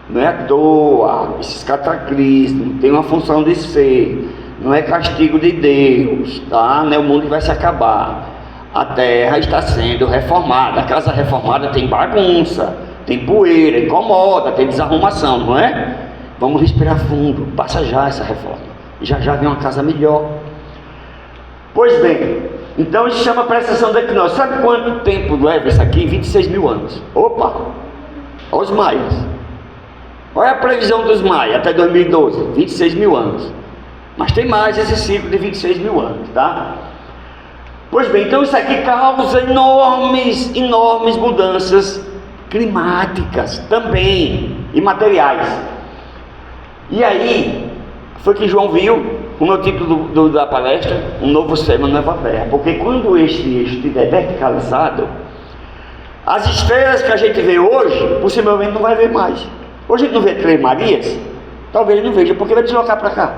não é à toa, esses cataclismos têm uma função de ser, não é castigo de Deus, tá? Não é o mundo que vai se acabar. A terra está sendo reformada, a casa reformada tem bagunça, tem poeira, incomoda, tem desarrumação, não é? Vamos respirar fundo, passa já essa reforma, já vem uma casa melhor. Pois bem, então isso chama precessão do equinócio. Sabe quanto tempo leva isso aqui? 26 mil anos. Opa! Olha os maias. Olha a previsão dos maias até 2012, 26 mil anos. Mas tem mais esse ciclo de 26 mil anos, tá? Pois bem, então isso aqui causa enormes mudanças climáticas também, e materiais. E aí, foi que João viu, como é o título da palestra, um novo céu, uma nova terra. Porque quando este eixo estiver verticalizado, as estrelas que a gente vê hoje, possivelmente não vai ver mais. Hoje a gente não vê 3 Marias, talvez não veja, porque vai deslocar para cá.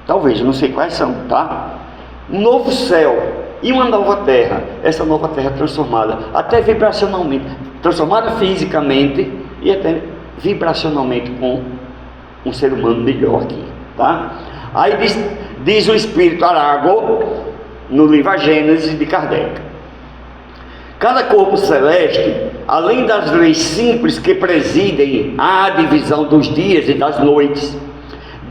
Talvez, eu não sei quais são, tá? Um novo céu e uma nova terra. Essa nova terra transformada, até vibracionalmente, transformada fisicamente e até vibracionalmente com um ser humano melhor aqui, tá? Aí diz o Espírito Arago, no livro A Gênese de Kardec. Cada corpo celeste, além das leis simples que presidem a divisão dos dias e das noites,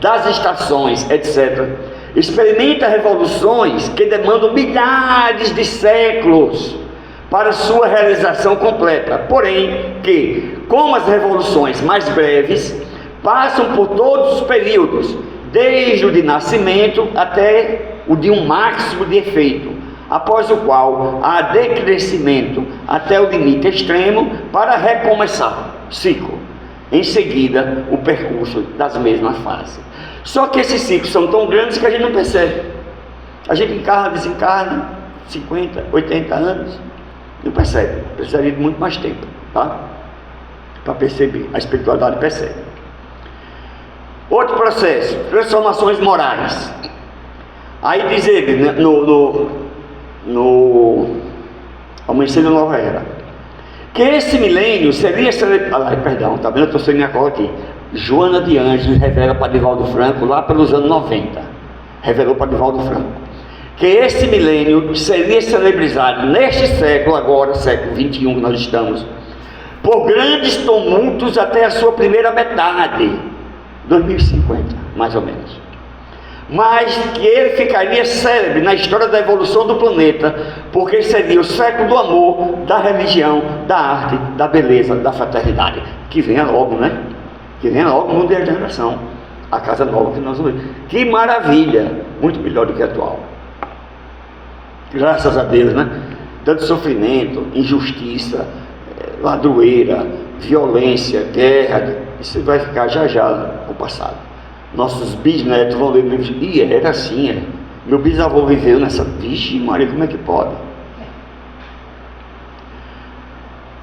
das estações, etc., experimenta revoluções que demandam milhares de séculos para sua realização completa. Porém, que, como as revoluções mais breves, passam por todos os períodos, desde o de nascimento até o de um máximo de efeito, após o qual há decrescimento até o limite extremo para recomeçar ciclo. Em seguida, o percurso das mesmas fases. Só que esses ciclos são tão grandes que a gente não percebe. A gente encarna, desencarna, 50, 80 anos, não percebe. Precisaria de muito mais tempo, tá? Para perceber. A espiritualidade percebe. Outro processo, transformações morais. Aí diz ele, no Amanhecer da Nova Era, que esse milênio seria perdão, tá vendo? Eu estou sem minha cola aqui. Joana de Ângeles revela para Divaldo Franco, lá pelos anos 90, revelou para Divaldo Franco, que esse milênio seria celebrizado neste século, agora, século 21 que nós estamos, por grandes tumultos até a sua primeira metade, 2050, mais ou menos. Mas que ele ficaria célebre na história da evolução do planeta, porque seria o século do amor, da religião, da arte, da beleza, da fraternidade. Que venha logo, né? Que venha logo o mundo de regeneração, a casa nova que nós vamos ver. Que maravilha! Muito melhor do que a atual. graças a Deus, né? Tanto sofrimento, injustiça, ladroeira, violência, guerra, isso vai ficar já no passado. Nossos bisnetos vão ler livros, e era assim, é. Meu bisavô viveu nessa, vixe Maria, como é que pode?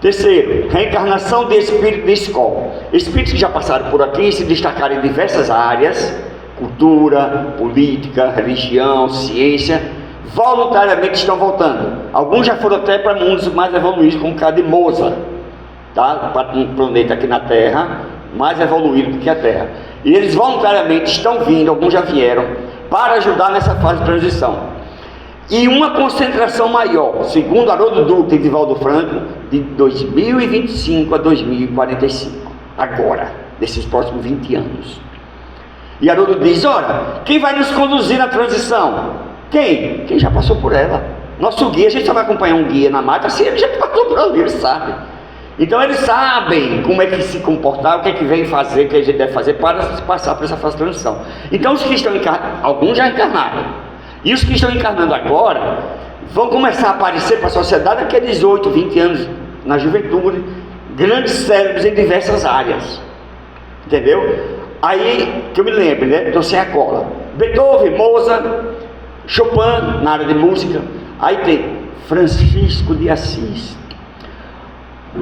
Terceiro, reencarnação de espírito de escola. Espíritos que já passaram por aqui se destacaram em diversas áreas, cultura, política, religião, ciência, voluntariamente estão voltando. Alguns já foram até para mundos mais evoluídos, como o caso de Mozart, tá? Para um planeta aqui na Terra, mais evoluído do que a Terra. E eles voluntariamente estão vindo, alguns já vieram, para ajudar nessa fase de transição. E uma concentração maior, segundo Haroldo Dutra e Divaldo Franco, de 2025 a 2045, agora, desses próximos 20 anos. E Haroldo diz, ora, quem vai nos conduzir na transição? Quem? Quem já passou por ela. Nosso guia, a gente só vai acompanhar um guia na mata, se ele já passou por ali, ele sabe. Então eles sabem como é que se comportar, o que é que vem fazer, o que a gente deve fazer para passar por essa fase de transição. Então os que estão encarnados, alguns já encarnaram, e os que estão encarnando agora, vão começar a aparecer para a sociedade daqui a 18, 20 anos, na juventude, grandes cérebros em diversas áreas, entendeu? Aí, que eu me lembro, né, estou sem a cola, Beethoven, Mozart, Chopin, na área de música, aí tem Francisco de Assis.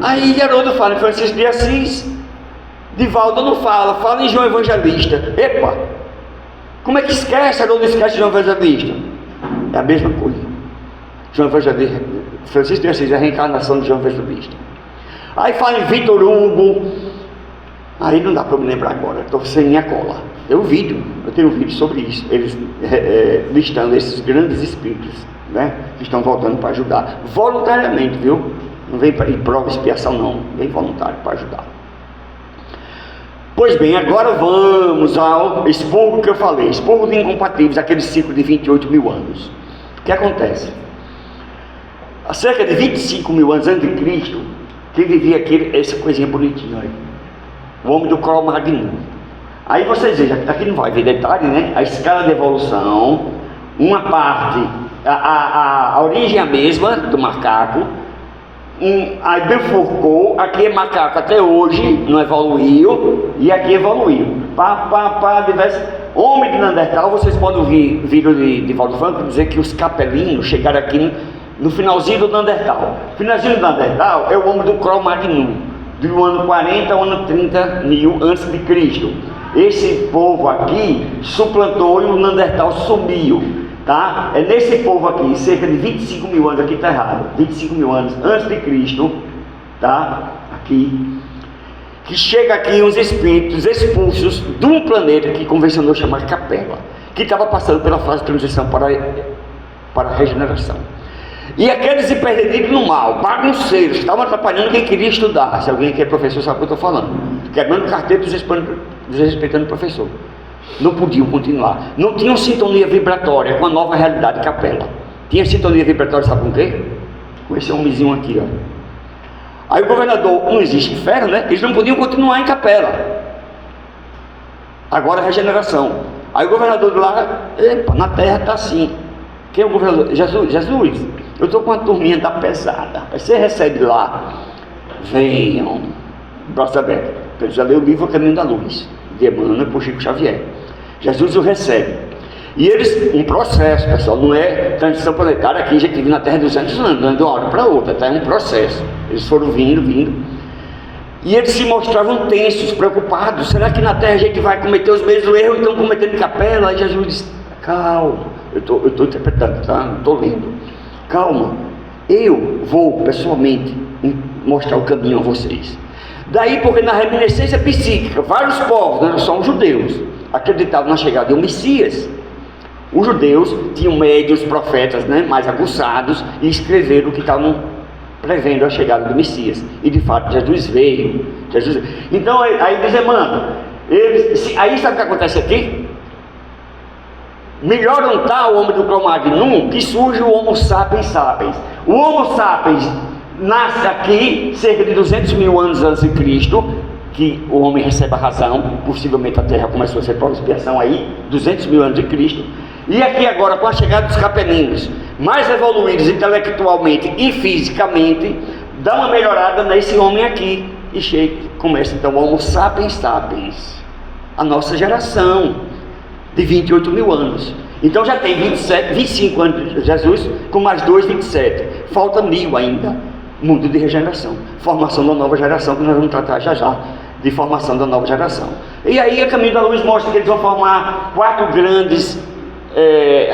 Aí Haroldo fala em Francisco de Assis, Divaldo não fala, fala em João Evangelista. Epa, como é que esquece? Haroldo esquece João Evangelista. É a mesma coisa. João Evangelista, Francisco de Assis é a reencarnação de João Evangelista. Aí fala em Vitor Hugo, aí não dá para me lembrar agora, estou sem minha cola. Eu tenho um vídeo sobre isso, eles listando esses grandes espíritos, né, que estão voltando para ajudar, voluntariamente, viu? Não vem para prova e expiação não, vem voluntário para ajudar. Pois bem, agora vamos ao expurgo que eu falei, expurgo de incompatíveis, aquele ciclo de 28 mil anos. O que acontece? Há cerca de 25 mil anos antes de Cristo, quem vivia essa coisinha bonitinha aí, o homem do Cro-Magnon. Aí vocês vejam, aqui não vai ver detalhe, né? A escala de evolução, uma parte, a origem é a mesma do macaco, aí bifurcou, aqui é macaco até hoje, não evoluiu, e aqui evoluiu. Diversos. Homem de Neandertal, vocês podem ouvir vídeo de Divaldo Franco dizer que os capelinos chegaram aqui no finalzinho do Neandertal. O finalzinho do Neandertal é o homem do Cro-Magnon, do ano 40 ao ano 30 mil antes de Cristo. Esse povo aqui suplantou e o Neandertal sumiu. Tá? É nesse povo aqui, cerca de 25 mil anos, aqui está errado, 25 mil anos antes de Cristo, tá? Aqui, que chega aqui uns espíritos expulsos de um planeta que convencionou chamar Capela, que estava passando pela fase de transição para a regeneração. E aqueles hiperdendidos no mal, bagunceiros, que estavam atrapalhando quem queria estudar. Se alguém aqui é professor sabe o que eu estou falando, quebrando carteira desrespeitando o professor. Não podiam continuar, não tinham sintonia vibratória com a nova realidade de Capela. Tinha sintonia vibratória, sabe com o quê? Com esse homenzinho aqui, ó. Aí o governador, não existe inferno, né? Eles não podiam continuar em Capela. Agora a regeneração. Aí o governador de lá, epa, na terra está assim. Quem é o governador? Jesus, eu estou com uma turminha da pesada. Aí você recebe lá, venham, braço aberto. Ele já leu o livro O Caminho da Luz, de Emmanuel por Chico Xavier. Jesus o recebe. E eles, um processo, pessoal, não é transição planetária aqui, a gente vive na Terra 200 anos, não é de uma hora para outra, tá? É um processo. Eles foram vindo. E eles se mostravam tensos, preocupados. Será que na Terra a gente vai cometer os mesmos erros que estão cometendo em Capela? Aí Jesus disse, calma, eu estou interpretando, tá? Não estou lendo. Calma, eu vou pessoalmente mostrar o caminho a vocês. Daí porque na reminiscência psíquica, vários povos, não só os judeus, acreditavam na chegada de um Messias. Os judeus tinham médios, profetas, né, mais aguçados, e escreveram o que estavam prevendo a chegada do Messias. E de fato Jesus veio. Então aí diz Emmanuel, aí sabe o que acontece aqui? Melhor não está o homem do Cro-Magnon que surge o Homo sapiens sapiens. O Homo sapiens nasce aqui cerca de 200 mil anos antes de Cristo, que o homem recebe a razão, possivelmente a Terra começou a ser prova de expiação aí, 200 mil anos de Cristo. E aqui agora, com a chegada dos capelinos, mais evoluídos intelectualmente e fisicamente, dá uma melhorada nesse homem aqui. E começa então o Homo sapiens sapiens, a nossa geração de 28 mil anos. Então já tem 25 anos de Jesus, com mais 2, 27. Falta 1000 ainda. Mundo de regeneração, formação da nova geração, que nós vamos tratar já de formação da nova geração. E aí a Caminho da Luz mostra que eles vão formar 4 grandes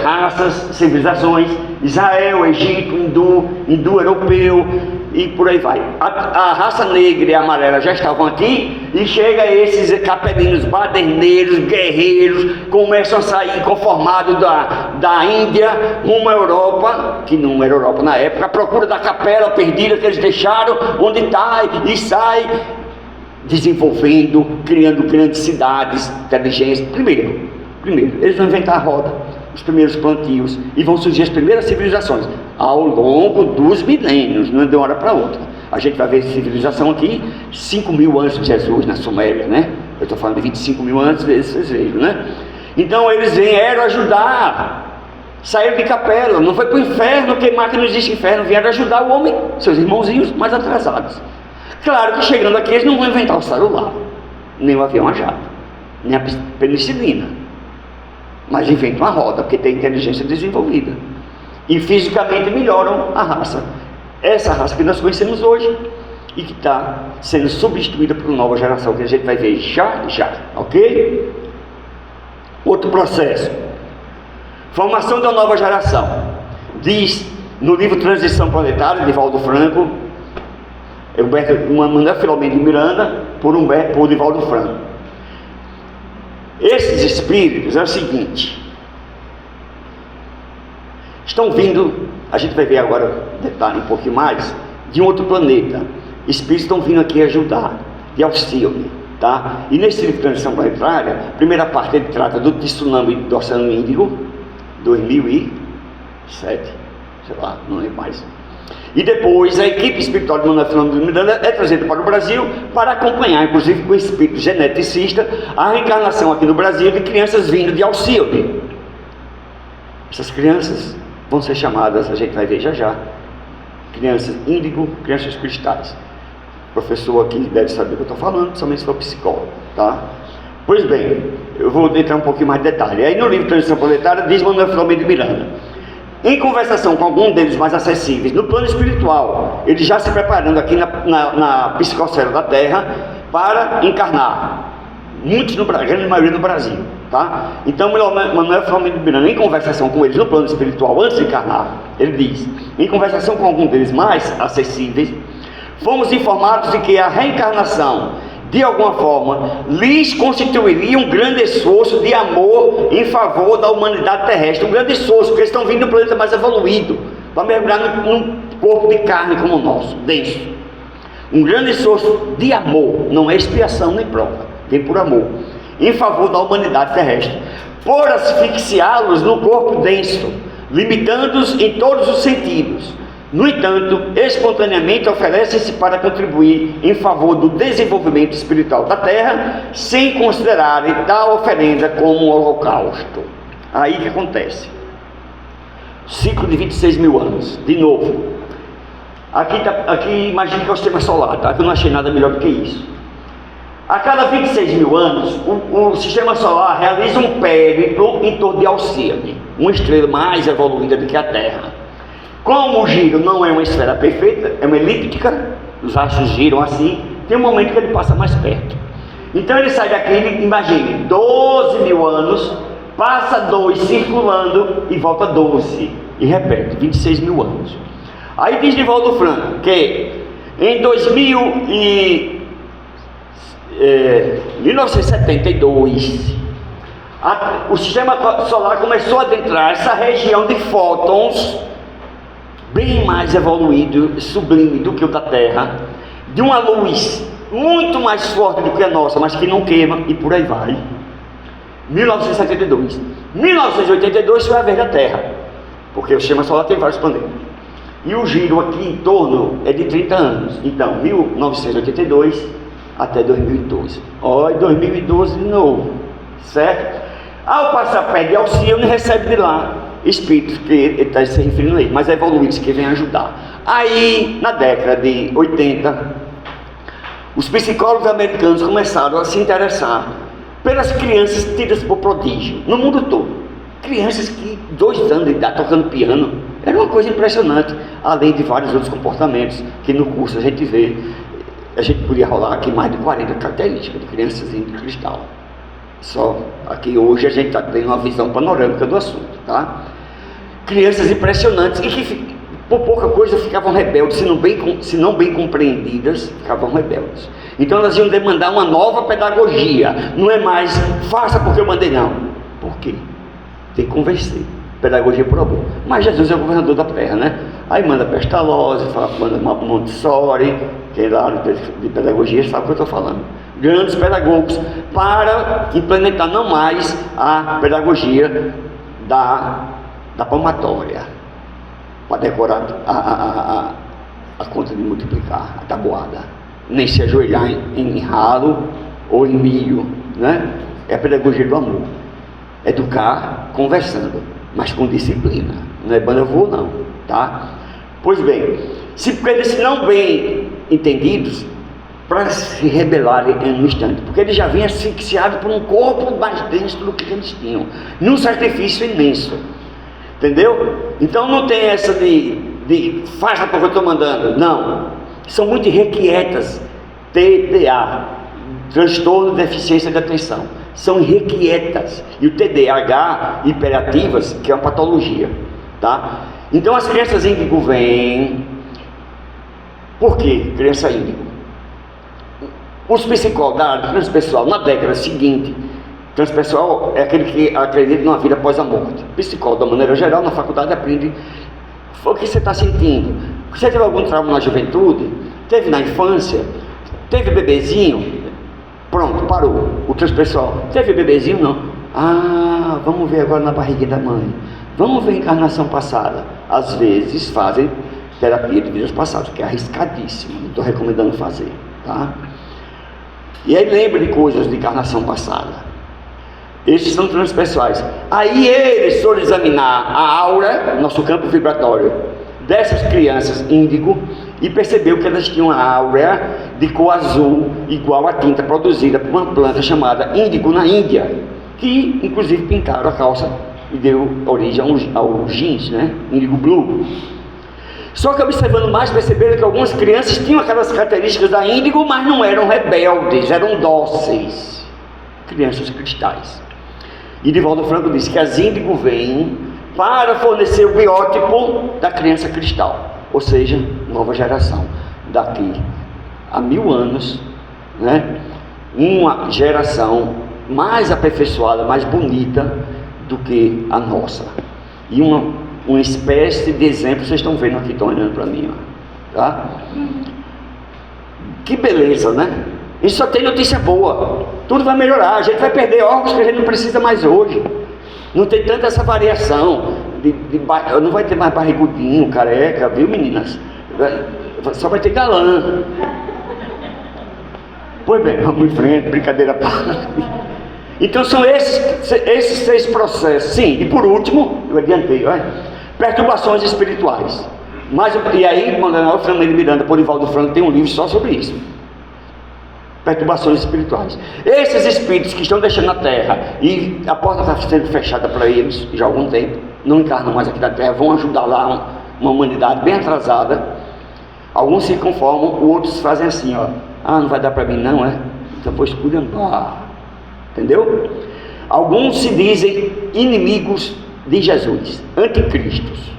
raças, civilizações: Israel, Egito, hindu europeu e por aí vai. A raça negra e a amarela já estavam aqui, e chega esses capelinos baderneiros, guerreiros, começam a sair conformados da Índia rumo à Europa, que não era Europa na época, à procura da capela perdida que eles deixaram, onde está, e sai desenvolvendo, criando grandes cidades, inteligência. Primeiro, eles vão inventar a roda, os primeiros plantios, e vão surgir as primeiras civilizações ao longo dos milênios, não é de uma hora para outra. A gente vai ver civilização aqui 5 mil antes de Jesus, na Suméria, né? Eu estou falando de 25 mil antes, vocês vejam, né? Então eles vieram ajudar, saíram de capela, não foi para o inferno queimar, que não existe inferno, vieram ajudar o homem, seus irmãozinhos mais atrasados. Claro que chegando aqui eles não vão inventar o celular, nem o avião a jato, nem a penicilina, mas inventam a roda, porque tem inteligência desenvolvida, e fisicamente melhoram a raça, essa raça que nós conhecemos hoje, e que está sendo substituída por uma nova geração, que a gente vai ver já, ok? Outro processo, formação da nova geração, diz no livro Transição Planetária, de Divaldo Franco, Manuel Filomeno de Miranda, por Divaldo Franco. Esses espíritos é o seguinte: estão vindo, a gente vai ver agora, detalhe um pouquinho mais, de um outro planeta. Espíritos estão vindo aqui ajudar, de auxílio, tá? E nesse livro de Transição Planetária, a primeira parte ele trata do tsunami do Oceano Índico, 2007, sei lá, não lembro mais. E depois a equipe espiritual de Manuel Filomeno de Miranda é trazida para o Brasil para acompanhar, inclusive com o espírito geneticista, a reencarnação aqui no Brasil de crianças vindo de Alcíone. Essas crianças vão ser chamadas, a gente vai ver já, crianças índigo, crianças cristais. O professor aqui deve saber o que eu estou falando, principalmente se for psicólogo, tá? Pois bem, eu vou entrar um pouquinho mais de detalhe. Aí no livro Transição Planetária diz Manuel Filomeno de Miranda: em conversação com algum deles mais acessíveis no plano espiritual, eles já se preparando aqui na psicosfera da Terra para encarnar, muitos no Brasil, grande maioria no Brasil, tá? Então Manuel Filomeno de Miranda, em conversação com eles no plano espiritual antes de encarnar, ele diz: em conversação com algum deles mais acessíveis, fomos informados de que a reencarnação, de alguma forma, lhes constituiria um grande esforço de amor em favor da humanidade terrestre. Um grande esforço, porque eles estão vindo de um planeta mais evoluído, para mergulhar num corpo de carne como o nosso, denso. Um grande esforço de amor, não é expiação nem prova, vem por amor, em favor da humanidade terrestre, por asfixiá-los no corpo denso, limitando-os em todos os sentidos. No entanto, espontaneamente oferecem-se para contribuir em favor do desenvolvimento espiritual da Terra, sem considerarem tal oferenda como um holocausto. Aí que acontece? Ciclo de 26 mil anos, de novo. Aqui imagine que é o sistema solar, tá? Que eu não achei nada melhor do que isso. A cada 26 mil anos, o sistema solar realiza um périplo em torno de Alcíone, uma estrela mais evoluída do que a Terra. Como o giro não é uma esfera perfeita, é uma elíptica, os astros giram assim, tem um momento que ele passa mais perto. Então ele sai daqui, imagine, 12 mil anos, passa 2 circulando e volta 12, e repete, 26 mil anos. Aí diz Divaldo Franco que em 1972, o sistema solar começou a adentrar essa região de fótons, bem mais evoluído, sublime do que o da Terra, de uma luz muito mais forte do que a nossa, mas que não queima, e por aí vai. 1972. 1982 foi a vez da Terra, porque o sistema solar tem vários planetas, e o giro aqui em torno é de 30 anos. Então 1982 até 2012. Olha, 2012 de novo, certo? Ao passar perto de Alcíone, recebe de lá espíritos que ele está se referindo aí, mas evoluídos que vêm ajudar. Aí, na década de 80, os psicólogos americanos começaram a se interessar pelas crianças tidas por prodígio, no mundo todo. Crianças que 2 anos de idade tocando piano, era uma coisa impressionante, além de vários outros comportamentos que no curso a gente vê. A gente podia rolar aqui mais de 40 características de crianças de cristal. Só aqui hoje a gente está tendo uma visão panorâmica do assunto, tá? Crianças impressionantes e que por pouca coisa ficavam rebeldes, se não bem compreendidas, ficavam rebeldes. Então elas iam demandar uma nova pedagogia. Não é mais faça porque eu mandei, não. Por quê? Tem que convencer. Pedagogia por amor. Mas Jesus é o governador da terra, né? Aí manda Pestalozzi, manda Montessori, quem lá de pedagogia sabe o que eu estou falando. Grandes pedagogos para implementar não mais a pedagogia da palmatória, para decorar a conta de multiplicar, a tabuada, nem se ajoelhar em ralo ou em milho, né? É a pedagogia do amor. Educar conversando, mas com disciplina, não é banda-voo não, tá? Pois bem, se eles não bem entendidos, para se rebelarem no instante, porque eles já vinham asfixiados por um corpo mais denso do que eles tinham, num sacrifício imenso, entendeu? Então não tem essa de faça porque eu estou mandando, não, são muito irrequietas, TDA, transtorno de deficiência de atenção, são irrequietas, e o TDAH, hiperativas, que é uma patologia, tá? Então as crianças índigo vêm. Por que criança índigo? Os psicólogos da área transpessoal, na década seguinte, transpessoal é aquele que acredita numa vida após a morte. Psicólogo, da maneira geral, na faculdade aprende o que você está sentindo. Você teve algum trauma na juventude? Teve na infância? Teve bebezinho? Pronto, parou. O transpessoal, teve bebezinho? Não. Ah, vamos ver agora na barriga da mãe. Vamos ver a encarnação passada. Às vezes fazem terapia de vidas passadas, que é arriscadíssimo, não estou recomendando fazer, tá? E aí lembra de coisas de encarnação passada. Esses são transpessoais. Aí eles foram examinar a aura, nosso campo vibratório, dessas crianças índigo, e percebeu que elas tinham a aura de cor azul, igual à tinta produzida por uma planta chamada índigo na Índia, que inclusive pintaram a calça e deu origem ao jeans, né? Índigo blue. Só que observando mais, perceberam que algumas crianças tinham aquelas características da índigo, mas não eram rebeldes, eram dóceis, crianças cristais. E Divaldo Franco disse que as índigo vêm para fornecer o biótipo da criança cristal, ou seja, nova geração, daqui a 1000 anos, né? Uma geração mais aperfeiçoada, mais bonita do que a nossa, e uma espécie de exemplo. Vocês estão vendo aqui, estão olhando para mim, ó, tá? Que beleza, né? Isso só tem notícia boa, tudo vai melhorar, a gente vai perder órgãos que a gente não precisa mais hoje, não tem tanta essa variação, não vai ter mais barrigudinho, careca, viu meninas? Só vai ter galã. Pois bem, vamos em frente, brincadeira à parte. Então são esses 6 processos, sim, e por último, eu adiantei, olha, perturbações espirituais. E aí, Manuel Fernando Miranda, por Divaldo Franco, tem um livro só sobre isso. Perturbações espirituais. Esses espíritos que estão deixando a Terra, e a porta está sendo fechada para eles já há algum tempo, não encarnam mais aqui na Terra, vão ajudar lá uma humanidade bem atrasada. Alguns se conformam, outros fazem assim, ó, ah, não vai dar para mim não, é? Então vou esculhambar. Entendeu? Alguns se dizem inimigos de Jesus, anticristos,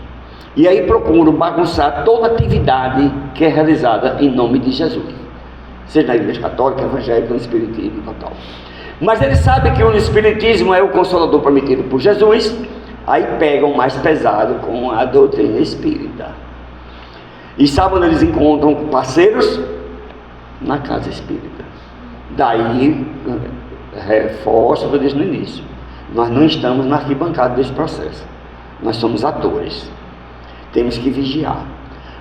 e aí procuram bagunçar toda atividade que é realizada em nome de Jesus, seja na igreja católica, evangélica, no espiritismo e tal. Mas eles sabem que o espiritismo é o consolador prometido por Jesus, aí pegam mais pesado com a doutrina espírita. E sabe onde eles encontram parceiros? Na casa espírita. Daí reforço o que eu disse no início, nós não estamos na arquibancada desse processo, nós somos atores, temos que vigiar,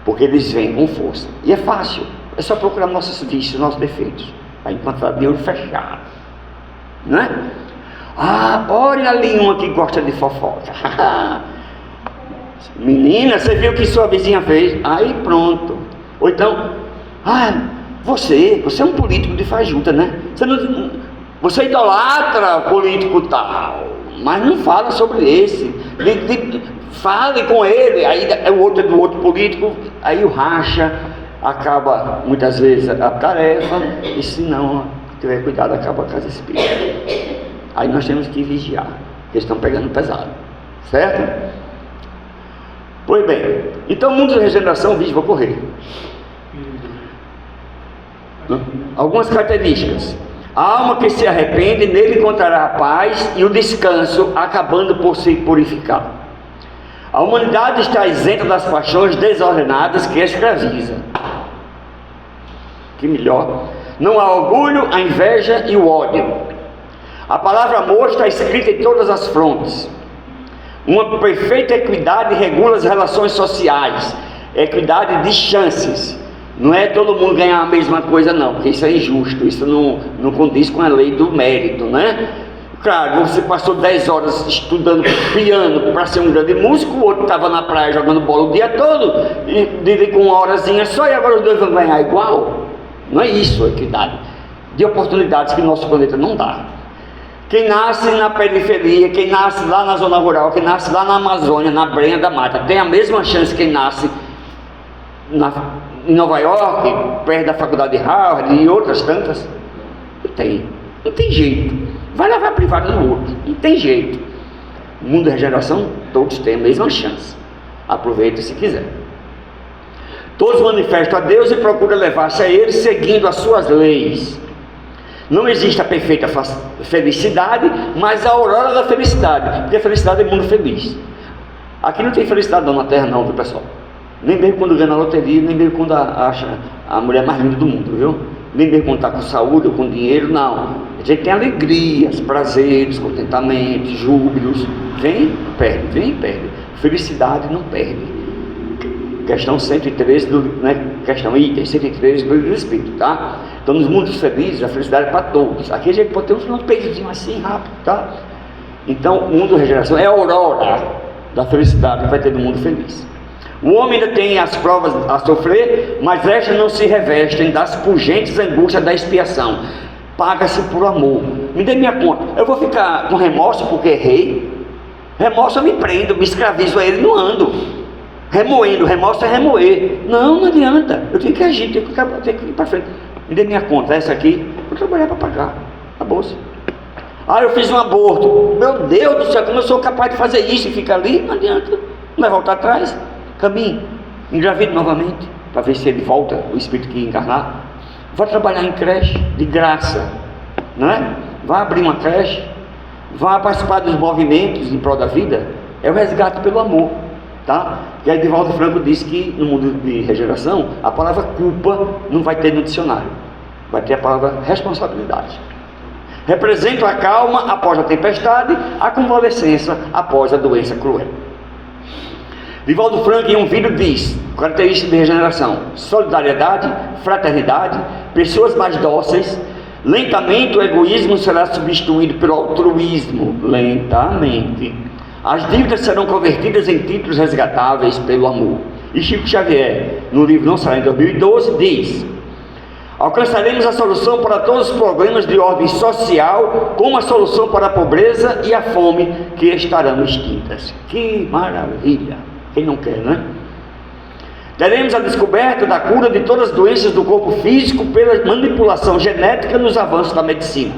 porque eles vêm com força, e é fácil, é só procurar nossos vícios, nossos defeitos, vai encontrar de olho fechado, não é? Ah, olha ali uma que gosta de fofoca, menina, você viu o que sua vizinha fez? Aí pronto. Ou então, você é um político de fajuta, né? Você idolatra político tal, mas não fala sobre esse. Fale com ele, aí é o outro do outro político, aí o racha, acaba muitas vezes a tarefa, e se não tiver cuidado, acaba a casa espírita. Aí nós temos que vigiar, porque eles estão pegando pesado, certo? Pois bem, então o mundo de regeneração vive ocorrer. Algumas características. A alma que se arrepende, nele encontrará a paz e o descanso, acabando por se purificar. A humanidade está isenta das paixões desordenadas que escravizam. Que melhor. Não há orgulho, a inveja e o ódio. A palavra amor está escrita em todas as frontes. Uma perfeita equidade regula as relações sociais. Equidade de chances. Não é todo mundo ganhar a mesma coisa não, porque isso é injusto, isso não condiz com a lei do mérito, né? Claro, você passou 10 horas estudando piano para ser um grande músico, o outro estava na praia jogando bola o dia todo, e com uma horazinha só, e agora os dois vão ganhar igual? Não é isso a equidade de oportunidades que nosso planeta não dá. Quem nasce na periferia, quem nasce lá na zona rural, quem nasce lá na Amazônia, na brenha da mata, tem a mesma chance que quem nasce em Nova York, perto da faculdade de Harvard e outras tantas. Não tem jeito. Vai levar a privada no outro, não tem jeito. No mundo da regeneração, todos têm a mesma chance. Aproveite se quiser. Todos manifestam a Deus e procuram levar-se a Ele seguindo as suas leis. Não existe a perfeita felicidade, mas a aurora da felicidade, porque a felicidade é mundo feliz. Aqui não tem felicidade não na Terra não, viu pessoal? Nem mesmo quando ganha na loteria, nem mesmo quando acha a mulher mais linda do mundo, viu? Nem mesmo quando está com saúde ou com dinheiro, não. A gente tem alegrias, prazeres, contentamentos, júbilos. Vem, perde. Felicidade não perde. Questão 113, questão item 113 do Livro do Espírito, tá? Então nos mundos felizes, a felicidade é para todos. Aqui a gente pode ter um peidinho assim rápido, tá? Então o mundo da regeneração é a aurora da felicidade que vai ter no mundo feliz. O homem ainda tem as provas a sofrer, mas estas não se revestem das pungentes angústias da expiação. Paga-se por amor. Me dê minha conta. Eu vou ficar com remorso porque errei? Remorso eu me prendo, me escravizo a ele, não ando. Remoendo, remorso é remoer. Não adianta. Eu tenho que agir, tenho que ir para frente. Me dê minha conta, essa aqui, vou trabalhar para pagar a bolsa. Eu fiz um aborto. Meu Deus do céu, como eu sou capaz de fazer isso e ficar ali? Não adianta. Não vai voltar atrás. Caminhe, engravide novamente, para ver se ele volta, o espírito que encarnar. Vai trabalhar em creche, de graça, não é? Vai abrir uma creche, vai participar dos movimentos em prol da vida. É o resgate pelo amor, tá? E aí Divaldo Franco disse que no mundo de regeneração, a palavra culpa não vai ter no dicionário, vai ter a palavra responsabilidade. Representa a calma após a tempestade, a convalescença após a doença cruel. Divaldo Franco, em um vídeo, diz: características de regeneração: solidariedade, fraternidade, pessoas mais dóceis. Lentamente o egoísmo será substituído pelo altruísmo. Lentamente. As dívidas serão convertidas em títulos resgatáveis pelo amor. E Chico Xavier, no livro Não Será em 2012, diz: alcançaremos a solução para todos os problemas de ordem social, como a solução para a pobreza e a fome que estarão extintas. Que maravilha! Quem não quer, né? Teremos a descoberta da cura de todas as doenças do corpo físico pela manipulação genética nos avanços da medicina.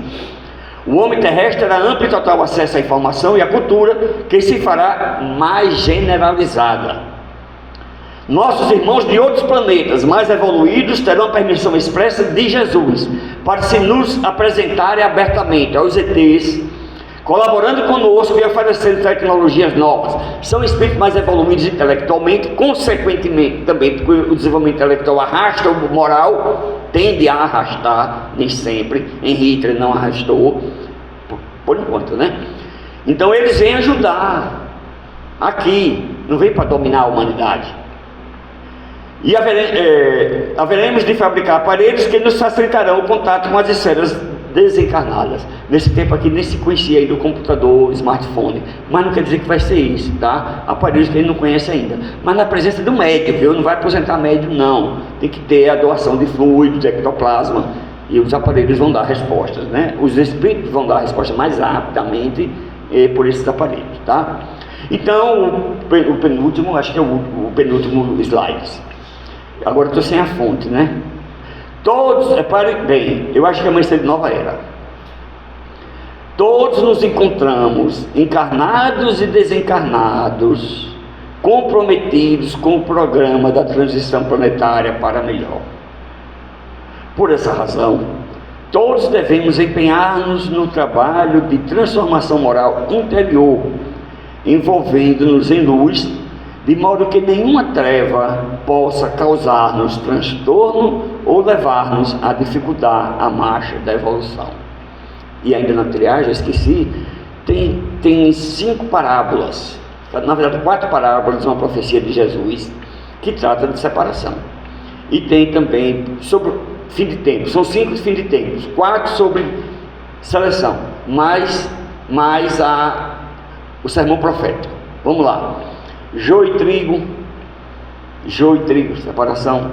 O homem terrestre terá amplo e total acesso à informação e à cultura, que se fará mais generalizada. Nossos irmãos de outros planetas mais evoluídos terão a permissão expressa de Jesus para se nos apresentarem abertamente aos ETs, colaborando conosco e oferecendo tecnologias novas. São espíritos mais evoluídos intelectualmente, consequentemente também, porque o desenvolvimento intelectual arrasta o moral, tende a arrastar, nem sempre. Em Hitler não arrastou, por enquanto, né? Então eles vêm ajudar aqui, não vêm para dominar a humanidade. E haveremos de fabricar aparelhos que nos facilitarão o contato com as esferas desencarnadas. Nesse tempo aqui nem se conhecia ainda o computador, o smartphone, mas não quer dizer que vai ser isso, tá? Aparelhos que ele não conhece ainda, mas na presença do médium, viu? Não vai aposentar médium, não. Tem que ter a doação de fluidos, de ectoplasma, e os aparelhos vão dar respostas, né? Os espíritos vão dar respostas mais rapidamente por esses aparelhos, tá? Então, o penúltimo, acho que é o penúltimo slide. Agora estou sem a fonte, né? Todos, reparem bem, eu acho que é uma de nova era. Todos nos encontramos, encarnados e desencarnados, comprometidos com o programa da transição planetária para melhor. Por essa razão, todos devemos empenhar-nos no trabalho de transformação moral interior, envolvendo-nos em luz, de modo que nenhuma treva possa causar-nos transtorno ou levar-nos a dificultar a marcha da evolução. E ainda na triagem, esqueci, tem 5 parábolas, na verdade 4 parábolas, uma profecia de Jesus, que trata de separação. E tem também sobre fim de tempo, são 5 de fim de tempos, 4 sobre seleção, mais o sermão profético. Vamos lá. Joio e trigo, separação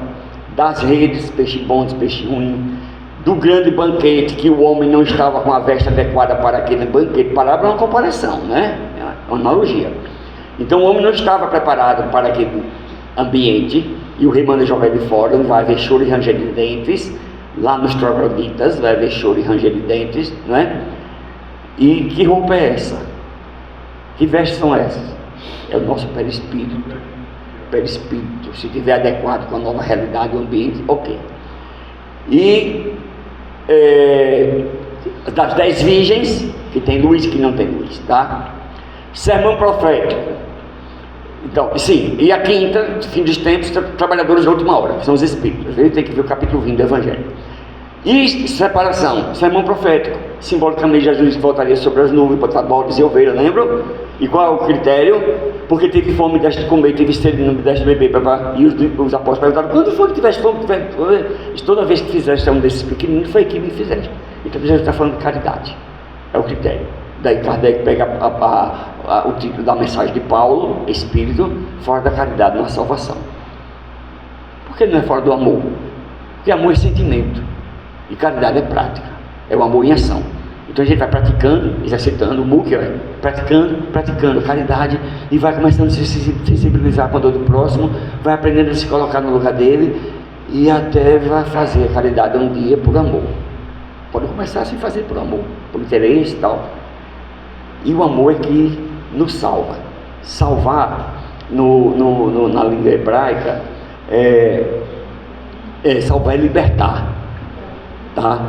das redes, peixe bom, peixe ruim, do grande banquete, que o homem não estava com a veste adequada para aquele banquete. Parábola é uma comparação, né? É uma analogia. Então o homem não estava preparado para aquele ambiente, e o rei manda jogar ele fora. Vai haver choro e ranger de dentes, lá nos trogloditas vai haver choro e ranger de dentes, né? E que roupa é essa? Que vestes são essas? É o nosso perispírito. Perispírito, se estiver adequado com a nova realidade do ambiente, ok. E das 10 virgens, que tem luz e que não tem luz, tá? Sermão profético. Então, sim, e a quinta, fim dos tempos, trabalhadores da última hora, que são os espíritos. Ele tem que ver o capítulo 20 do Evangelho. E separação, sermão profético. Simbolicamente, Jesus voltaria sobre as nuvens, botar bodes e ovelhas, lembram? E qual é o critério? Porque teve fome, deste de comer, teve sede, não me deste de beber, e os apóstolos perguntaram: quando foi que tiveste fome? Toda vez que fizeste um desses pequeninos, foi que me fizeste. Então Jesus está falando de caridade, é o critério. Daí Kardec pega o título da mensagem de Paulo, Espírito, fora da caridade, na salvação. Por que não é fora do amor? Porque amor é sentimento, e caridade é prática, é o amor em ação. Então a gente vai praticando, exercitando o Mukya, praticando caridade, e vai começando a se sensibilizar com a dor do próximo, vai aprendendo a se colocar no lugar dele, e até vai fazer a caridade um dia por amor. Pode começar a se fazer por amor, por interesse e tal. E o amor é que nos salva. Salvar, na língua hebraica, salvar é libertar, tá?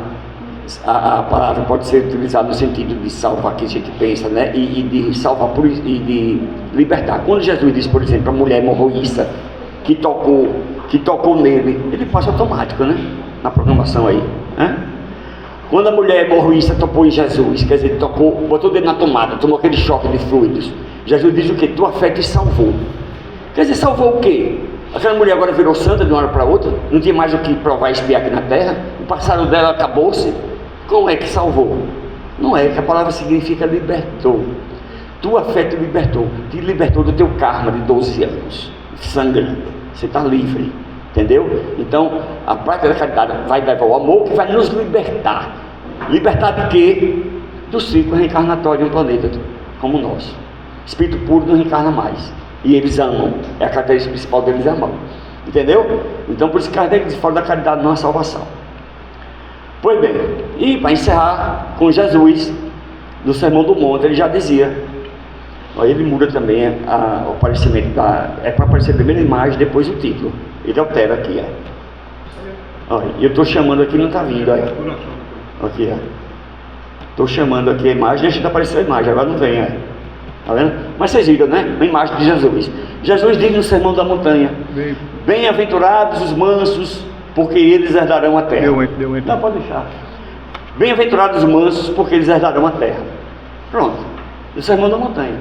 A palavra pode ser utilizada no sentido de salvar, que a gente pensa, né? E de salvar e de libertar. Quando Jesus disse, por exemplo, a mulher hemorroísta que tocou nele, ele passa automático, né? Na programação aí, né? Quando a mulher hemorroísta tocou em Jesus, quer dizer, botou o dedo na tomada, tomou aquele choque de fluidos, Jesus diz o quê? Tua fé te salvou. Quer dizer, salvou o quê? Aquela mulher agora virou santa de uma hora para outra, não tinha mais o que provar e espiar aqui na terra, o passado dela acabou-se. Como é que salvou? Não é, que a palavra significa libertou. Tua fé te libertou do teu karma de 12 anos, sangrando, você está livre, entendeu? Então, a prática da caridade vai levar o amor, que vai nos libertar. Libertar de quê? Do ciclo reencarnatório de um planeta como o nosso. Espírito puro não reencarna mais, e eles amam, é a característica principal deles, é amar, entendeu? Então por isso que Kardec diz, fora da caridade não há salvação. Pois bem, e para encerrar com Jesus, no Sermão do Monte, ele já dizia, ele muda também o aparecimento é para aparecer a primeira imagem, depois o título, ele altera aqui, e eu estou chamando aqui, não está vindo, aqui, estou chamando aqui a imagem, deixa de aparecer a imagem, agora não vem, tá vendo? Mas vocês viram, né? A imagem de Jesus. Jesus diz no Sermão da Montanha: bem-aventurados os mansos, porque eles herdarão a terra. Não, pode deixar. Bem-aventurados os mansos, porque eles herdarão a terra. Pronto. No Sermão da Montanha.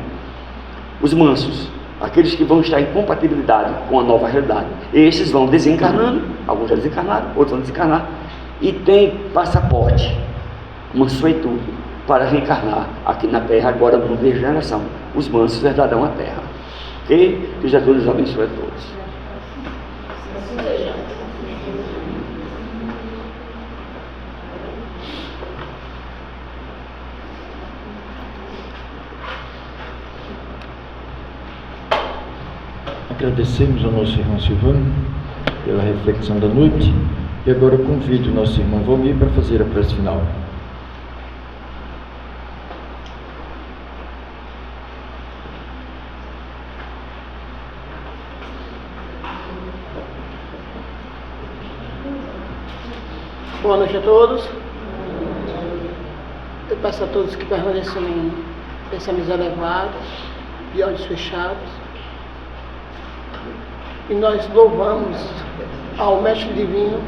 Os mansos, aqueles que vão estar em compatibilidade com a nova realidade. Esses vão desencarnando, alguns já desencarnaram, outros vão desencarnar, e tem passaporte. mansuetude, para reencarnar aqui na terra, agora numa regeneração. Os mansos herdarão a terra. Ok? Que Jesus nos abençoe a todos. Agradecemos ao nosso irmão Silvano pela reflexão da noite e agora convido o nosso irmão Valmir para fazer a prece final. Boa noite a todos. Eu peço a todos que permaneçam em pensamentos elevados, de olhos fechados. E nós louvamos ao Mestre Divino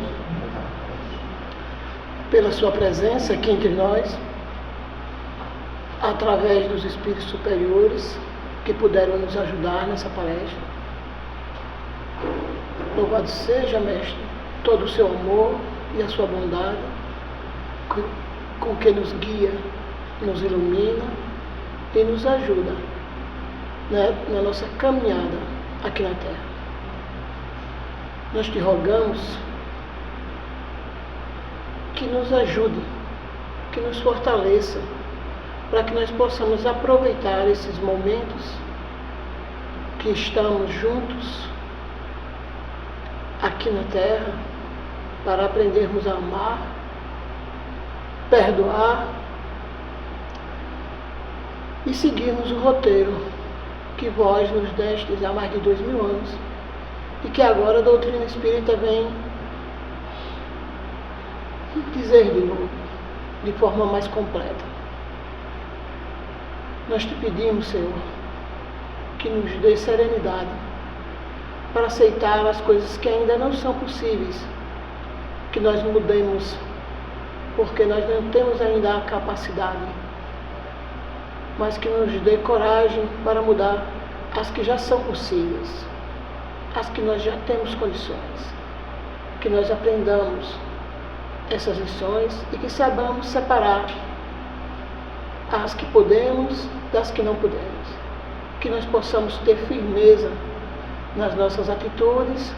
pela sua presença aqui entre nós, através dos Espíritos Superiores que puderam nos ajudar nessa palestra. Louvado seja, Mestre, todo o seu amor e a sua bondade, com que nos guia, nos ilumina e nos ajuda na nossa caminhada aqui na Terra. Nós te rogamos que nos ajude, que nos fortaleça, para que nós possamos aproveitar esses momentos que estamos juntos aqui na Terra, para aprendermos a amar, perdoar e seguirmos o roteiro que vós nos destes há mais de 2000 anos e que agora a doutrina espírita vem dizer de novo, de forma mais completa. Nós te pedimos, Senhor, que nos dê serenidade para aceitar as coisas que ainda não são possíveis, que nós mudemos, porque nós não temos ainda a capacidade, mas que nos dê coragem para mudar as que já são possíveis, as que nós já temos condições, que nós aprendamos essas lições e que saibamos separar as que podemos das que não podemos, que nós possamos ter firmeza nas nossas atitudes,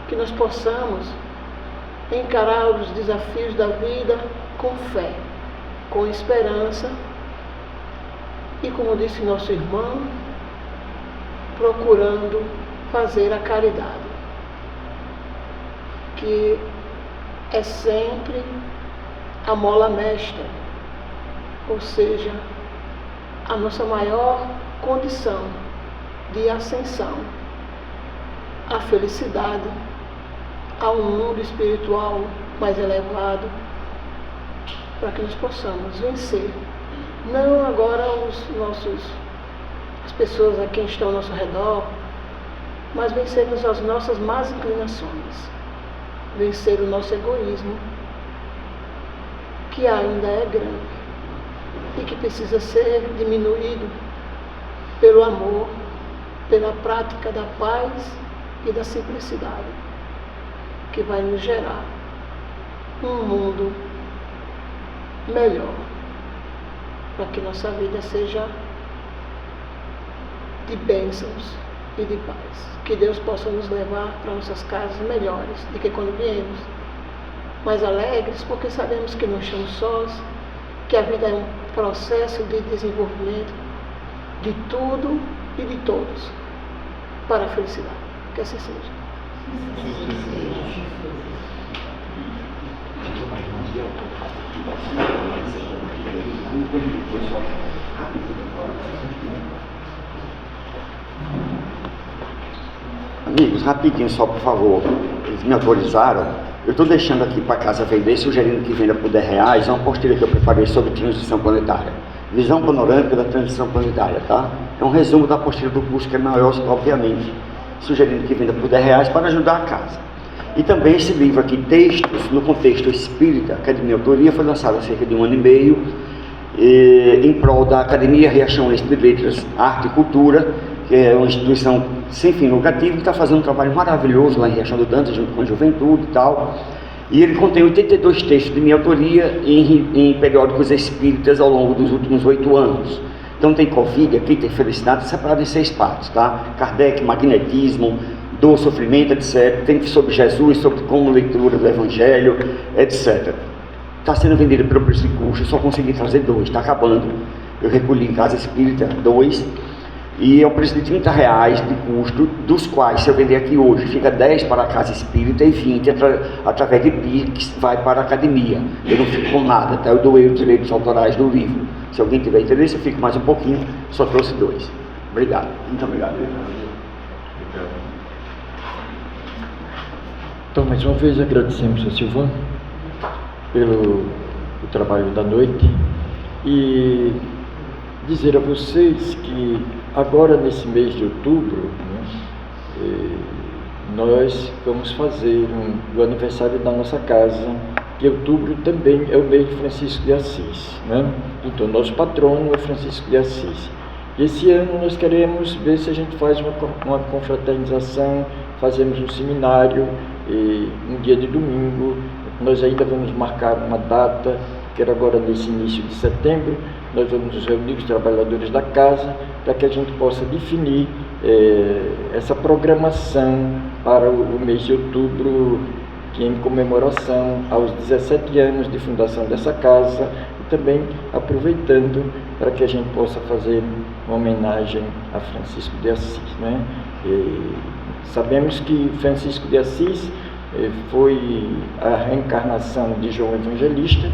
que nós possamos encarar os desafios da vida com fé, com esperança e, como disse nosso irmão, procurando fazer a caridade, que é sempre a mola mestra, ou seja, a nossa maior condição de ascensão à felicidade, a um mundo espiritual mais elevado, para que nós possamos vencer, não agora as pessoas a quem estão ao nosso redor, mas vencermos as nossas más inclinações, vencer o nosso egoísmo, que ainda é grande e que precisa ser diminuído pelo amor, pela prática da paz e da simplicidade, que vai nos gerar um mundo melhor, para que nossa vida seja de bênçãos e de paz. Que Deus possa nos levar para nossas casas melhores do que quando viemos, mais alegres, porque sabemos que não estamos sós, que a vida é um processo de desenvolvimento de tudo e de todos para a felicidade. Que assim seja. Amigos, rapidinho só, por favor. Eles me autorizaram. Eu estou deixando aqui para casa vender, sugerindo que venda por R$10, uma apostila que eu preparei sobre transição planetária. Visão panorâmica da transição planetária, tá? É um resumo da apostila do curso, que é maior, obviamente. Sugerindo que venda por R$10 para ajudar a casa. E também esse livro aqui, Textos no Contexto Espírita, que é de minha autoria, foi lançado há cerca de 1 ano e meio, em prol da Academia Riachão de Letras, Arte e Cultura, que é uma instituição sem fim lucrativo, que está fazendo um trabalho maravilhoso lá em Riachão do Dantas, junto com a juventude e tal. E ele contém 82 textos de minha autoria em periódicos espíritas ao longo dos últimos 8 anos. Então tem Covid, aqui tem Felicidade, separado em 6 partes, tá? Kardec, magnetismo, dor, sofrimento, etc. Tem sobre Jesus, sobre como leitura do Evangelho, etc. Está sendo vendido pelo preço de custo, eu só consegui trazer 2, está acabando. Eu recolhi em Casa Espírita 2, e é o preço de R$30 de custo, dos quais, se eu vender aqui hoje, fica 10 para a Casa Espírita e 20 através de PIX vai para a academia. Eu não fico com nada, tá? Eu doei os direitos autorais do livro. Se alguém tiver interesse, eu fico mais um pouquinho, só trouxe 2. Obrigado. Muito obrigado. Então, mais uma vez, agradecemos a Silvan pelo trabalho da noite e dizer a vocês que agora, nesse mês de outubro, nós vamos fazer o aniversário da nossa casa, que outubro também é o mês de Francisco de Assis, né? Então, nosso patrono é Francisco de Assis. E esse ano nós queremos ver se a gente faz uma confraternização, fazemos um seminário, um dia de domingo. Nós ainda vamos marcar uma data, que era agora nesse início de setembro. Nós vamos nos reunir os trabalhadores da casa para que a gente possa definir essa programação para o mês de outubro, que é em comemoração aos 17 anos de fundação dessa casa, e também aproveitando para que a gente possa fazer uma homenagem a Francisco de Assis, né? Sabemos que Francisco de Assis foi a reencarnação de João Evangelista,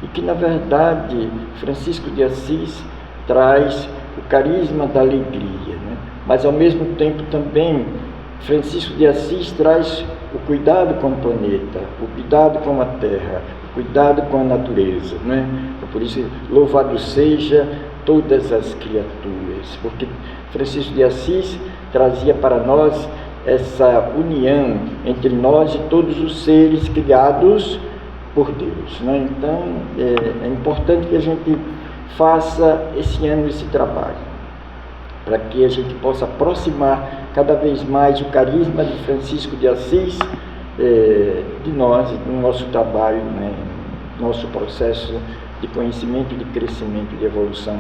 e que, na verdade, Francisco de Assis traz o carisma da alegria, né? Mas, ao mesmo tempo, também, Francisco de Assis traz o cuidado com o planeta, o cuidado com a terra, o cuidado com a natureza, né? Por isso, louvado seja todas as criaturas, porque Francisco de Assis trazia para nós essa união entre nós e todos os seres criados por Deus, né? Então, é importante que a gente faça esse ano esse trabalho, para que a gente possa aproximar cada vez mais o carisma de Francisco de Assis de nós, no nosso trabalho, né? Nosso processo de conhecimento, de crescimento, de evolução